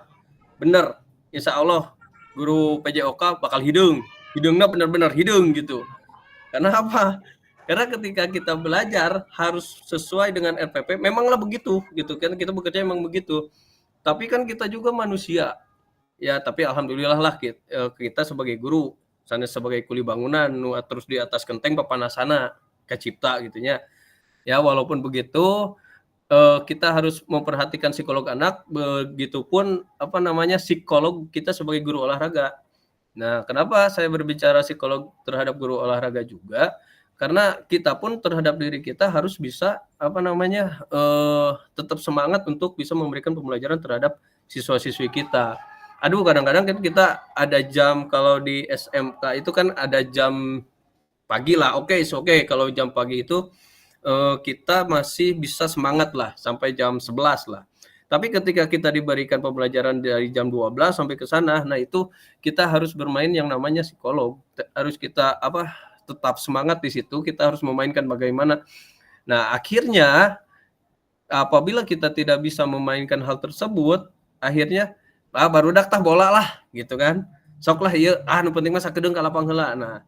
bener, insya Allah guru PJOK bakal hidungnya benar-benar hidung gitu. Karena apa? Karena ketika kita belajar harus sesuai dengan RPP, memanglah begitu gitu kan, kita bekerja memang begitu. Tapi kan kita juga manusia. Ya, tapi alhamdulillah lah kita sebagai guru sanes sebagai kuli bangunan terus di atas genteng papanasana kacipta gitunya. Ya walaupun begitu kita harus memperhatikan psikolog anak, begitupun apa namanya psikolog kita sebagai guru olahraga. Nah, kenapa saya berbicara psikolog terhadap guru olahraga juga? Karena kita pun terhadap diri kita harus bisa apa namanya tetap semangat untuk bisa memberikan pembelajaran terhadap siswa-siswi kita. Aduh, kadang-kadang kan kita ada jam, kalau di SMK itu kan ada jam pagi lah. Oke. Kalau jam pagi itu kita masih bisa semangat lah sampai jam 11 lah. Tapi ketika kita diberikan pembelajaran dari jam 12 sampai ke sana, nah itu kita harus bermain yang namanya psikolog. Harus kita tetap semangat di situ, kita harus memainkan bagaimana. Nah, akhirnya apabila kita tidak bisa memainkan hal tersebut, akhirnya baru dak tah bola lah gitu kan, sok lah iya nu penting mah sakedeung ka lapang heula. Nah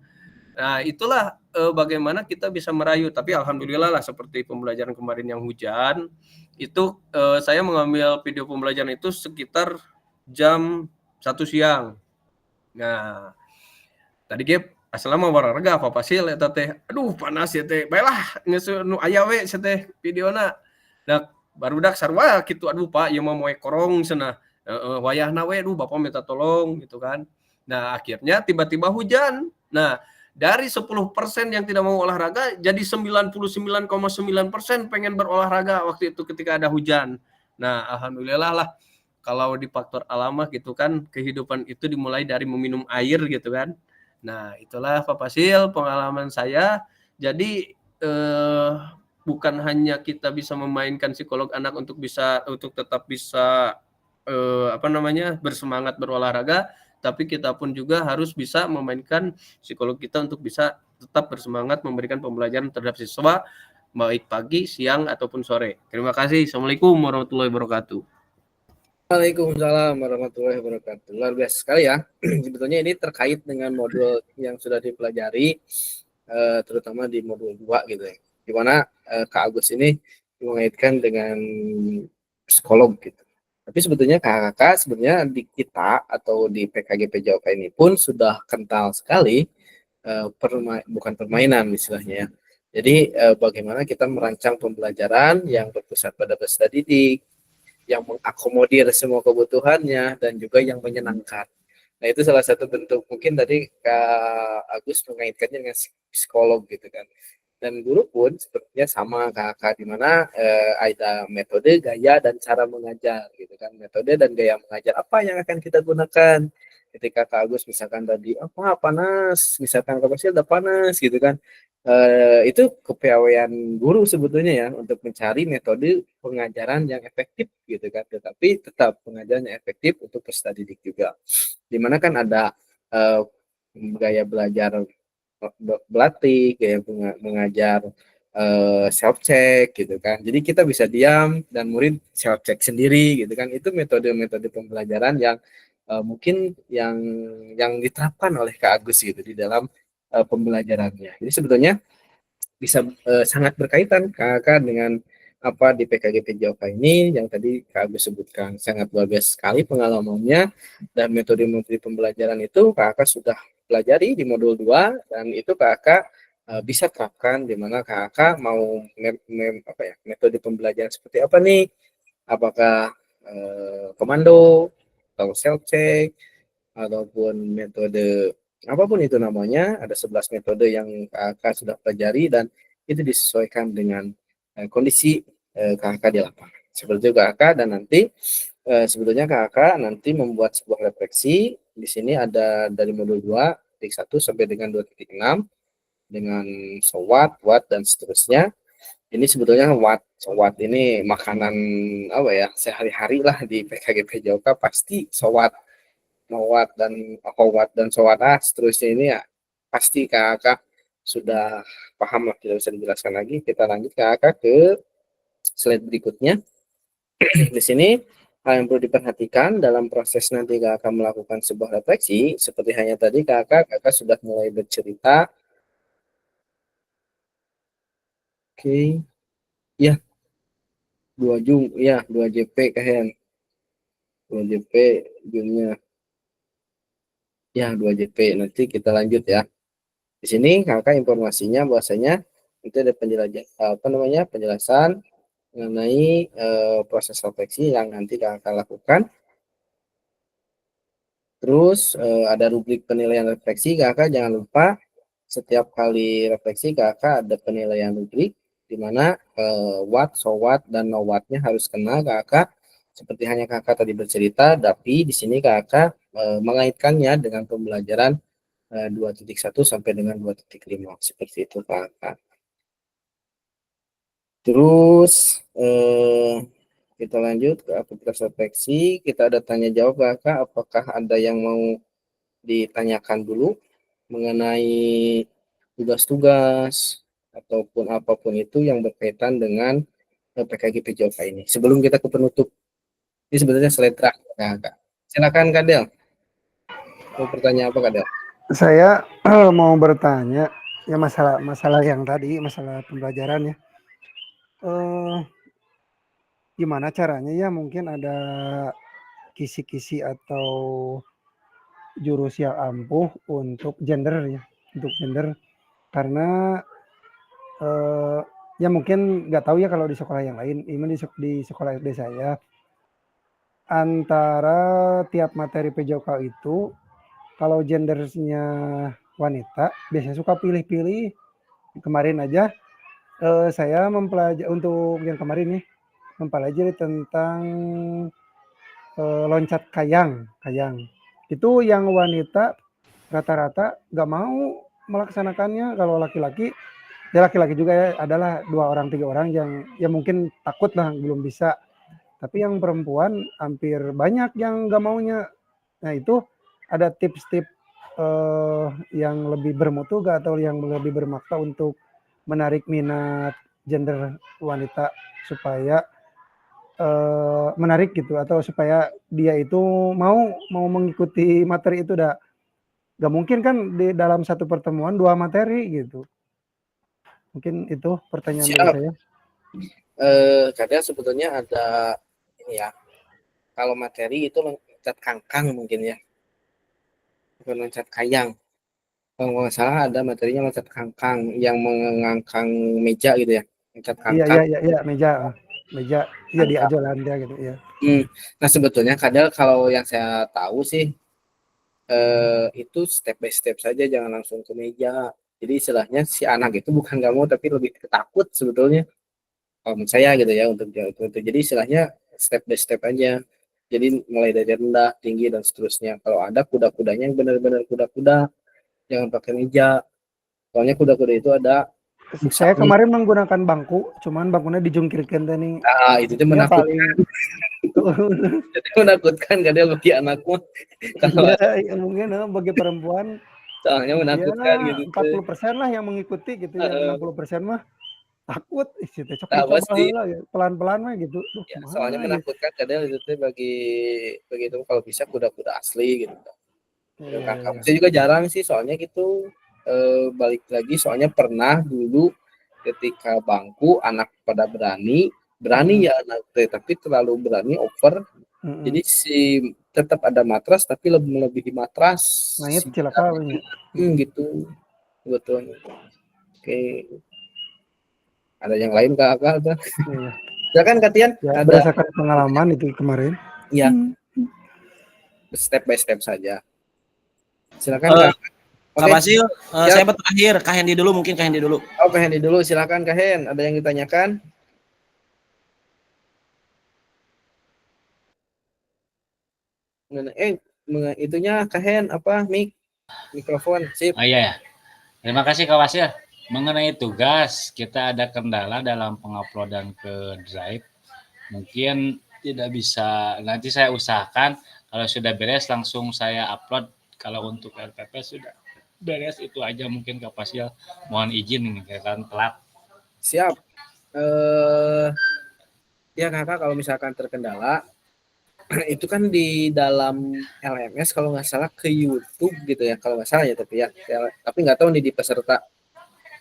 itulah bagaimana kita bisa merayu. Tapi alhamdulillah lah seperti pembelajaran kemarin yang hujan itu saya mengambil video pembelajaran itu sekitar jam 1 siang. Nah tadi ge asal mah wararga apa pasil eta teh, aduh panas ya teh, baiklah geus nu aya we teh videona. Nah barudak sarua kitu, aduh Pak ieu mah moe korong cenah. Wayahna we, bapak minta tolong gitu kan. Nah akhirnya tiba-tiba hujan. Nah dari 10% yang tidak mau olahraga jadi 99,9% pengen berolahraga waktu itu ketika ada hujan. Nah alhamdulillah lah kalau di faktor alamah gitu kan, kehidupan itu dimulai dari meminum air gitu kan. Nah, itulah Pak Fasil pengalaman saya. Jadi bukan hanya kita bisa memainkan psikolog anak untuk tetap bisa bersemangat berolahraga, tapi kita pun juga harus bisa memainkan psikolog kita untuk bisa tetap bersemangat memberikan pembelajaran terhadap siswa baik pagi, siang ataupun sore. Terima kasih. Assalamualaikum warahmatullahi wabarakatuh. Waalaikumsalam warahmatullahi wabarakatuh. Luar biasa sekali ya. Sebetulnya ini terkait dengan modul yang sudah dipelajari, terutama di modul 2 gitu ya. Di mana Kak Agus ini mengaitkan dengan psikolog gitu. Tapi sebetulnya kakak sebenarnya di kita atau di PKGP Jawaka ini pun sudah kental sekali bukan permainan istilahnya ya. Jadi bagaimana kita merancang pembelajaran yang berpusat pada peserta didik, yang mengakomodir semua kebutuhannya dan juga yang menyenangkan. Nah itu salah satu bentuk, mungkin tadi Kak Agus mengaitkannya dengan psikolog gitu kan. Dan guru pun sepertinya sama kakak di mana ada metode, gaya, dan cara mengajar gitu kan. Metode dan gaya mengajar apa yang akan kita gunakan ketika Kak Agus misalkan tadi panas, misalkan Kak Fasil udah panas gitu kan. Itu kepiawaian guru sebetulnya ya untuk mencari metode pengajaran yang efektif gitu kan. Tetapi tetap pengajaran yang efektif untuk peserta didik juga. Dimana kan ada gaya belajar Blatik, gaya mengajar self check gitu kan. Jadi kita bisa diam dan murid self check sendiri gitu kan. Itu metode-metode pembelajaran yang mungkin yang diterapkan oleh Kak Agus gitu di dalam pembelajarannya. Jadi sebetulnya bisa sangat berkaitan Kakak dengan apa di PKGP Jawaka ini yang tadi Kak Agus sebutkan. Sangat luar biasa sekali pengalamannya dan metode-metode pembelajaran itu Kakak sudah pelajari di modul 2 dan itu Kakak bisa terapkan di mana Kakak mau metode pembelajaran seperti apa nih? Apakah komando atau self check ataupun metode apapun itu namanya, ada 11 metode yang Kakak sudah pelajari dan itu disesuaikan dengan kondisi Kakak di lapangan. Seperti itu Kakak, dan nanti sebetulnya Kakak nanti membuat sebuah refleksi. Di sini ada dari modul 2, titik 1 sampai dengan 2.6 dengan SWOT, WHAT, dan seterusnya. Ini sebetulnya SWOT ini makanan apa ya, sehari-hari lah di PKGP Jawaka pasti SWOT dan SWOT seterusnya ini ya pasti Kakak sudah paham lah, tidak bisa dijelaskan lagi. Kita lanjut Kakak ke slide berikutnya. Di sini hal yang perlu diperhatikan dalam proses nanti Kakak akan melakukan sebuah refleksi, seperti hanya tadi Kakak sudah mulai bercerita. Oke. Ya. 2 JP kalian. 2 JP jumnya. Ya, 2 JP. Nanti kita lanjut ya. Di sini Kakak informasinya bahwasanya itu ada penjelasan mengenai proses refleksi yang nanti Kakak lakukan. Terus ada rubrik penilaian refleksi. Kakak jangan lupa setiap kali refleksi Kakak ada penilaian rubrik di mana what, so what, dan no what-nya harus kena Kakak. Seperti hanya Kakak tadi bercerita, tapi di sini Kakak mengaitkannya dengan pembelajaran 2.1 sampai dengan 2.5 seperti itu Kakak. Terus kita lanjut ke aktivitas refleksi. Kita ada tanya jawab Kakak. Apakah ada yang mau ditanyakan dulu mengenai tugas-tugas ataupun apapun itu yang berkaitan dengan PKGP Jawaka ini? Sebelum kita ke penutup, ini sebenarnya slide terakhir Kakak. Silakan Kak Del. Mau bertanya apa Kak Del? Saya mau bertanya ya masalah yang tadi, masalah pembelajaran ya. Gimana caranya ya, mungkin ada kisi-kisi atau jurus yang ampuh untuk gender ya, untuk gender, karena ya mungkin nggak tahu ya kalau di sekolah yang lain, ini di sekolah SD saya antara tiap materi PJOK itu kalau gendernya wanita biasanya suka pilih-pilih. Kemarin aja saya mempelajari untuk yang kemarin nih, mempelajari tentang loncat kayang. Itu yang wanita rata-rata nggak mau melaksanakannya. Kalau laki-laki, ya laki-laki juga ya, adalah 2 orang 3 orang yang ya mungkin takut lah belum bisa. Tapi yang perempuan hampir banyak yang nggak maunya. Nah itu ada tips-tips yang lebih bermutu gak, atau yang lebih bermakna untuk menarik minat gender wanita supaya menarik gitu, atau supaya dia itu mau mengikuti materi itu. Gak mungkin kan di dalam satu pertemuan 2 materi gitu. Mungkin itu pertanyaan dari Siap. saya. Kadang sebetulnya ada ini ya, kalau materi itu loncat kangkang mungkin ya, bukan loncat kayang. Kalau nggak salah ada materinya loncat kangkang yang mengangkang meja gitu ya, loncat kangkang. Iya, meja, iya di ajolan dia gitu ya. Nah sebetulnya kadang kalau yang saya tahu sih itu step by step saja, jangan langsung ke meja. Jadi istilahnya si anak itu bukan nggak mau, tapi lebih takut sebetulnya. Kalau menurut saya gitu ya, untuk itu. Jadi istilahnya step by step aja. Jadi mulai dari rendah, tinggi, dan seterusnya. Kalau ada kuda-kudanya yang benar-benar kuda-kuda, jangan pakai meja. Soalnya kuda-kuda itu ada Saya kemarin menggunakan bangku, cuman bangkunya dijungkirkan nih. Nah, itu tuh Ya, menakutkan. Jadi menakutkan kadang bagi anakmu. Kalau ya, mungkin bagi perempuan soalnya menakutkan gitu. 40% lah yang mengikuti gitu ya, 60% mah takut. Itu cocok Nah, dicoba pasti. lah, ya. Pelan-pelan mah gitu. Ya, soalnya menakutkan kadang itu tuh bagi itu kalau bisa kuda-kuda asli gitu. Ya. Saya juga jarang sih soalnya gitu. Balik lagi soalnya pernah dulu ketika bangku anak pada berani ya anak tapi terlalu berani over. Jadi tetap ada matras tapi lebih melebihi matras. Nah, itu cilaka gitu. Betul. Oke. Ada yang lain Kak? Iya. Ya kan Katian? Ya, Ada berdasarkan pengalaman itu kemarin. ya. Step by step saja. Silakan Kak. Kak Basil, saya terakhir. Kak Hendy dulu, mungkin Kak Hendy dulu. Oh, Kak Hendy dulu, silakan Kak Hen. Ada yang ditanyakan? Itunya Kak Hen apa mikrofon sip. Oh iya ya. Terima kasih Kak Wasil. Mengenai tugas, kita ada kendala dalam penguploadan ke Drive. Mungkin tidak bisa, nanti saya usahakan kalau sudah beres langsung saya upload. Kalau untuk RPP sudah beres, itu aja mungkin Kak Wasil. Mohon izin ini kan telat. Siap. Ya Kakak kalau misalkan terkendala itu kan di dalam LMS kalau nggak salah ke YouTube gitu ya, kalau nggak salah ya, tapi nggak tahu nih di peserta.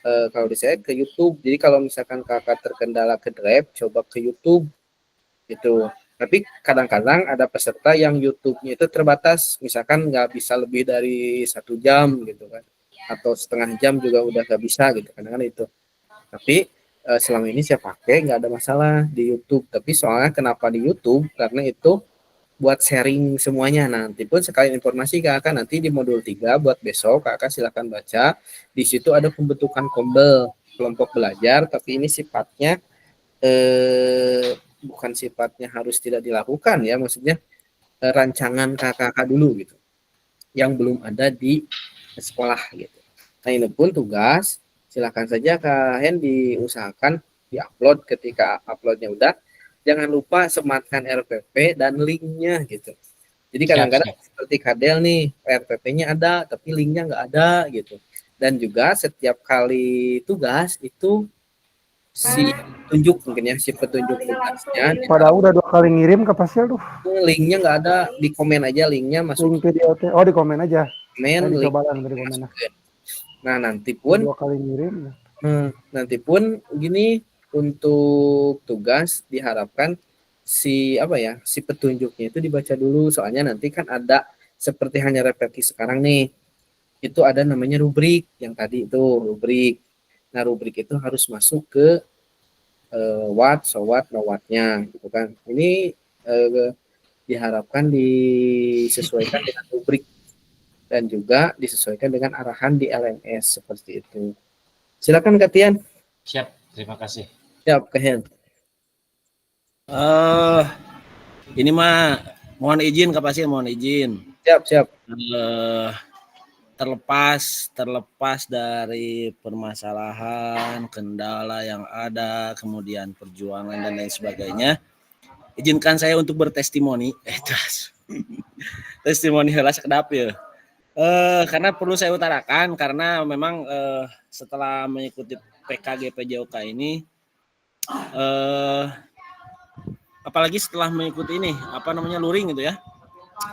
Kalau di saya ke YouTube, jadi kalau misalkan Kakak terkendala ke Drive coba ke YouTube gitu. Tapi kadang-kadang ada peserta yang YouTube-nya itu terbatas, misalkan nggak bisa lebih dari 1 jam gitu kan, atau setengah jam juga udah nggak bisa gitu, kadang-kadang itu. Tapi selama ini saya pakai nggak ada masalah di YouTube. Tapi soalnya kenapa di YouTube, karena itu buat sharing semuanya. Nanti pun sekalian informasi Kakak nanti di modul 3 buat besok Kakak silakan baca. Di situ ada pembentukan kelompok belajar, tapi ini sifatnya bukan sifatnya harus tidak dilakukan ya, maksudnya rancangan kakak dulu gitu, yang belum ada di sekolah gitu. Nah ini pun tugas, silakan saja Kak Hen diusahakan diupload. Ketika uploadnya udah, jangan lupa sematkan RPP dan linknya gitu. Jadi kadang-kadang seperti Kadel nih, RPP-nya ada tapi linknya nggak ada gitu. Dan juga setiap kali tugas itu si petunjuk tugasnya. Padahal udah 2 kali ngirim ke Pasir tuh. Linknya nggak ada, di komen aja linknya masuk. Link video oh di komen aja. Komen, coba dari komen. Nah nanti pun 2 kali ngirim. Nanti pun gini, untuk tugas diharapkan si petunjuknya itu dibaca dulu, soalnya nanti kan ada seperti hanya repetisi sekarang nih, itu ada namanya rubrik yang tadi itu rubrik. Nah rubrik itu harus masuk ke what, so what, no what-nya gitu kan. Ini diharapkan disesuaikan dengan rubrik dan juga disesuaikan dengan arahan di LMS seperti itu. Silakan Katian. Siap, terima kasih. Siap, Kehen. Ini mah Mohon izin Kak Pasil, mohon izin. Siap. Terlepas dari permasalahan, kendala yang ada, kemudian perjuangan dan lain sebagainya, izinkan saya untuk bertestimoni. Testimoni heula sakedap ya. Karena perlu saya utarakan karena memang setelah mengikuti PKG PJOK ini, apalagi setelah mengikuti ini luring gitu ya,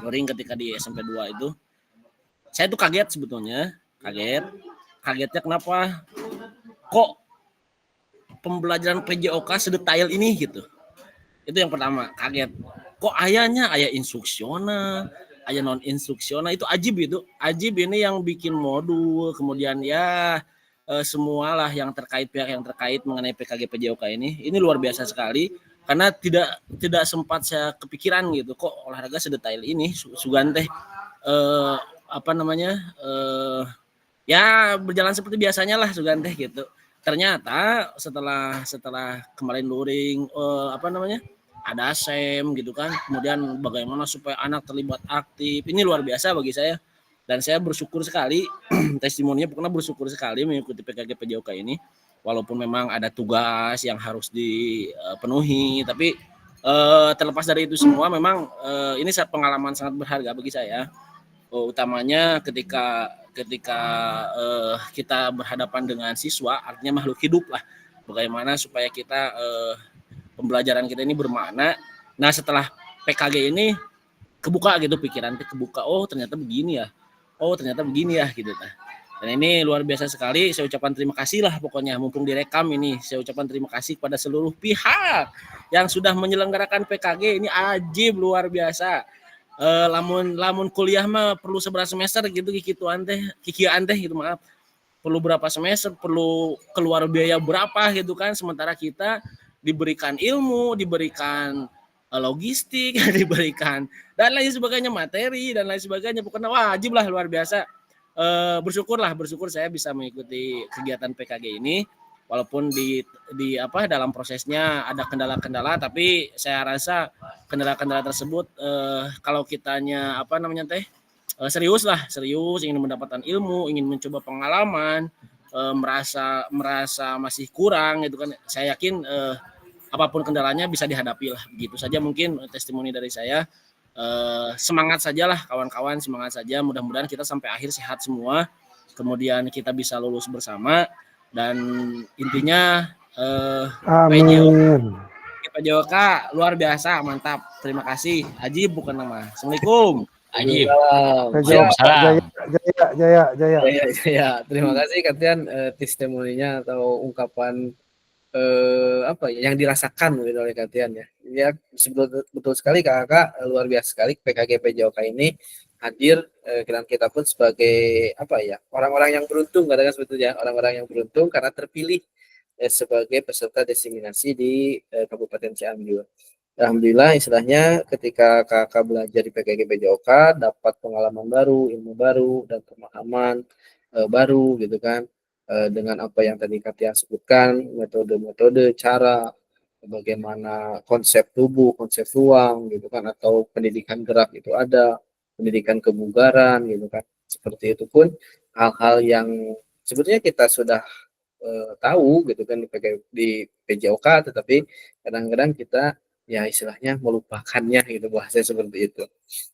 luring ketika di SMP 2 itu, saya tuh kaget sebetulnya, kagetnya kenapa kok pembelajaran PJOK sedetail ini gitu. Itu yang pertama, kaget. Kok ayah instruksional, ayah non instruksional, itu ajib itu. Ajib ini yang bikin modul, kemudian ya semualah yang terkait, pihak yang terkait mengenai PKG PJOK ini luar biasa sekali. Karena tidak sempat saya kepikiran gitu, kok olahraga sedetail ini, Sugan teh ya berjalan seperti biasanya lah Sugan teh gitu. Ternyata setelah kemarin luring ada SEM gitu kan, kemudian bagaimana supaya anak terlibat aktif, ini luar biasa bagi saya dan saya bersyukur sekali testimoninya, pokoknya bersyukur sekali mengikuti PKG PJOK ini, walaupun memang ada tugas yang harus dipenuhi, tapi terlepas dari itu semua memang ini pengalaman sangat berharga bagi saya. Utamanya ketika kita berhadapan dengan siswa, artinya makhluk hidup lah, bagaimana supaya kita pembelajaran kita ini bermakna. Nah setelah PKG ini kebuka gitu pikiran, kebuka, oh ternyata begini ya gitu. Dan ini luar biasa sekali, saya ucapkan terima kasih lah pokoknya, mumpung direkam ini, saya ucapkan terima kasih kepada seluruh pihak yang sudah menyelenggarakan PKG ini, ajib luar biasa. Lamun kuliah mah perlu seberapa semester gitu kikian teh gitu, maaf, perlu berapa semester, perlu keluar biaya berapa gitu kan, sementara kita diberikan ilmu, diberikan logistik, diberikan dan lain sebagainya, materi dan lain sebagainya, pokoknya wajib lah, luar biasa. Bersyukur saya bisa mengikuti kegiatan PKG ini, walaupun dalam prosesnya ada kendala-kendala, tapi saya rasa kendala-kendala tersebut kalau kitanya serius ingin mendapatkan ilmu, ingin mencoba pengalaman, merasa masih kurang gitu kan, saya yakin apapun kendalanya bisa dihadapi lah. Begitu saja mungkin testimoni dari saya. Semangat sajalah kawan-kawan, semangat saja, mudah-mudahan kita sampai akhir sehat semua, kemudian kita bisa lulus bersama, dan intinya Amin. PJOK luar biasa, mantap, terima kasih. Ajib bukan nama. Assalamualaikum. Ajib. Jaya. Terima kasih Katian testimoninya atau ungkapan yang dirasakan oleh Katian ya. Ya betul sekali Kakak, luar biasa sekali PKG PJOK ini hadir, kita pun sebagai orang-orang yang beruntung, katakan sebetulnya orang-orang yang beruntung karena terpilih sebagai peserta diseminasi di Kabupaten Cianjur. Alhamdulillah istilahnya ketika Kakak belajar di PKG PJOK dapat pengalaman baru, ilmu baru dan pemahaman baru gitu kan, dengan apa yang tadi Katian sebutkan, metode-metode, cara bagaimana konsep tubuh, konsep ruang gitu kan, atau pendidikan gerak itu ada, pendidikan kebugaran gitu kan. Seperti itu pun hal-hal yang sebetulnya kita sudah tahu gitu kan di PJOK, tetapi kadang-kadang kita ya istilahnya melupakannya gitu, bahasa seperti itu.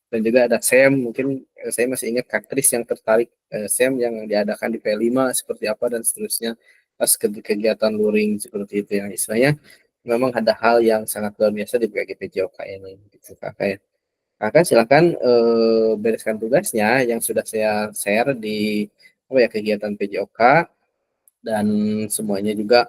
Dan juga ada SEM, mungkin saya masih ingat Kak Kris yang tertarik SEM yang diadakan di P5 seperti apa dan seterusnya, pas kegiatan luring seperti itu, yang istilahnya memang ada hal yang sangat luar biasa di PJOK ini gitu Kakak ya. Kakak silakan bereskan tugasnya yang sudah saya share di kegiatan PJOK, dan semuanya juga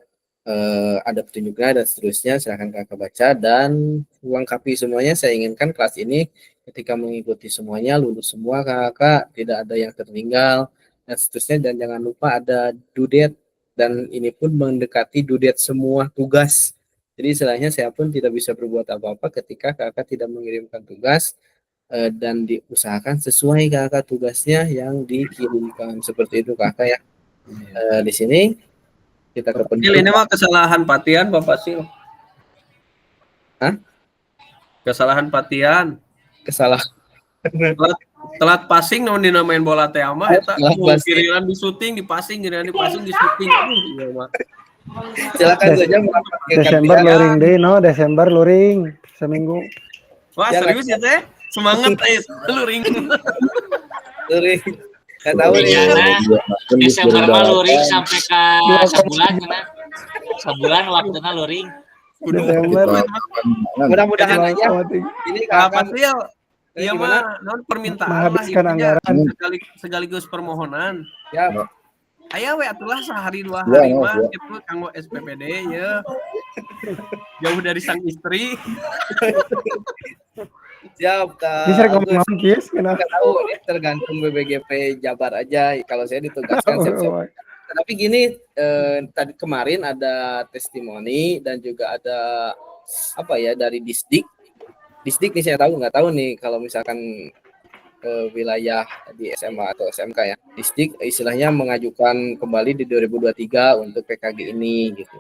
ada petunjuknya dan seterusnya, silahkan Kakak baca dan lengkapi semuanya. Saya inginkan kelas ini ketika mengikuti semuanya lulus semua Kakak, tidak ada yang tertinggal dan seterusnya, dan jangan lupa ada due date, dan ini pun mendekati due date semua tugas. Jadi istilahnya saya pun tidak bisa berbuat apa-apa ketika Kakak tidak mengirimkan tugas, dan diusahakan sesuai Kakak tugasnya yang dikirimkan, seperti itu Kakak ya. Di sini kita ke ini mah kesalahan Patian Bapak Sil. Hah? Kesalahan Patian. kesalahan. Telat passing namun dinamain bola teh mah eta Telat passing. giliran di syuting, di passing, giliran di passing, di syuting. Aduh, iya mah. Silakan saja melaporkan Desember luring deh, no, Desember luring seminggu. Wah, Ya, serius ya teh? Semangat luring. Luring. Nggak tahu nih. Iya, Desember mah luring sampai ke sebulan kan. Sebulan waktunya luring. Desember. Mudah-mudahan aja. Ini Apa kakak sih ya? Iya gimana? mah, non permintaan Menghabiskan intinya. anggaran. Sekaligus permohonan. Ya, Aya we atulah sehari dua Ya, hari ya, mah ya. itu kanggo SPPD ya. Jauh dari sang istri. siap Kak. Bisa ngomong kis, kenapa? Nggak tahu ini tergantung BBGP Jabar aja. Kalau saya ditugaskan siap-siap. Tapi gini, tadi kemarin ada testimoni dan juga ada apa ya dari Disdik. Disdik nih saya nggak tahu nih kalau misalkan wilayah di SMA atau SMK ya. Disdik istilahnya mengajukan kembali di 2023 untuk PKG ini gitu.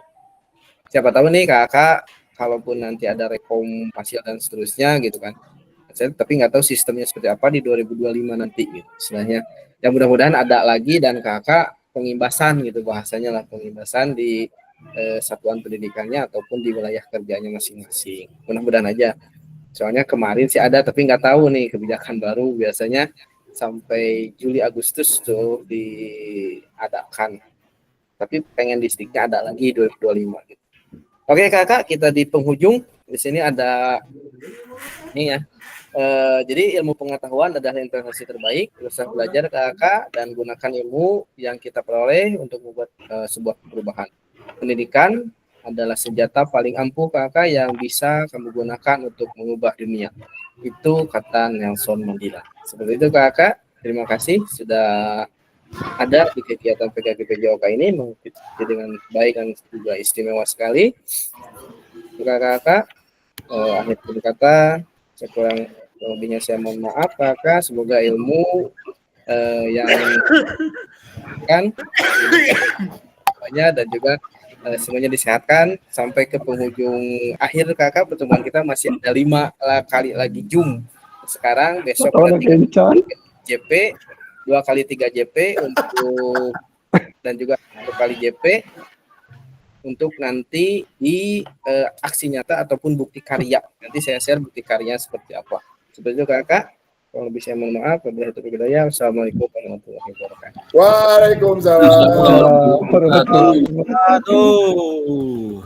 Siapa tahu nih kakak, kalaupun nanti ada rekom hasil dan seterusnya gitu kan. Saya tapi nggak tahu sistemnya seperti apa di 2025 nanti gitu. Istilahnya. Ya mudah-mudahan ada lagi dan kakak pengimbasan gitu bahasanya lah, pengimbasan di satuan pendidikannya ataupun di wilayah kerjanya masing-masing. Mudah-mudahan aja. Soalnya kemarin sih ada tapi nggak tahu nih kebijakan baru biasanya sampai Juli Agustus tuh diadakan. Tapi pengen Disdiknya ada lagi 2025 gitu. Oke kakak, kita di penghujung. Di sini ada ini ya. Jadi ilmu pengetahuan adalah investasi terbaik. Teruslah belajar kakak dan gunakan ilmu yang kita peroleh untuk membuat sebuah perubahan. Pendidikan adalah senjata paling ampuh kakak yang bisa kamu gunakan untuk mengubah dunia. Itu kata Nelson Mandela. Seperti itu kakak. Terima kasih sudah ada di kegiatan PKG PJOK ini mengikuti dengan baik dan juga istimewa sekali. Kakak, akhir kata saya kurang lebihnya saya mohon maaf kakak. Semoga ilmu yang kan banyak dan juga semuanya disehatkan sampai ke penghujung akhir kakak. Pertemuan kita masih ada 5 kali lagi Zoom. Sekarang besok ada 3 JP, 2 kali 3 JP untuk dan juga 1 kali JP untuk nanti di aksi nyata ataupun bukti karya. Nanti saya share bukti karyanya seperti apa. Seperti itu kakak. Kalau lebih saya mohon maaf. Wassalamualaikum warahmatullahi wabarakatuh. Waalaikumsalam. Warahmatullahi wabarakatuh. Aduh.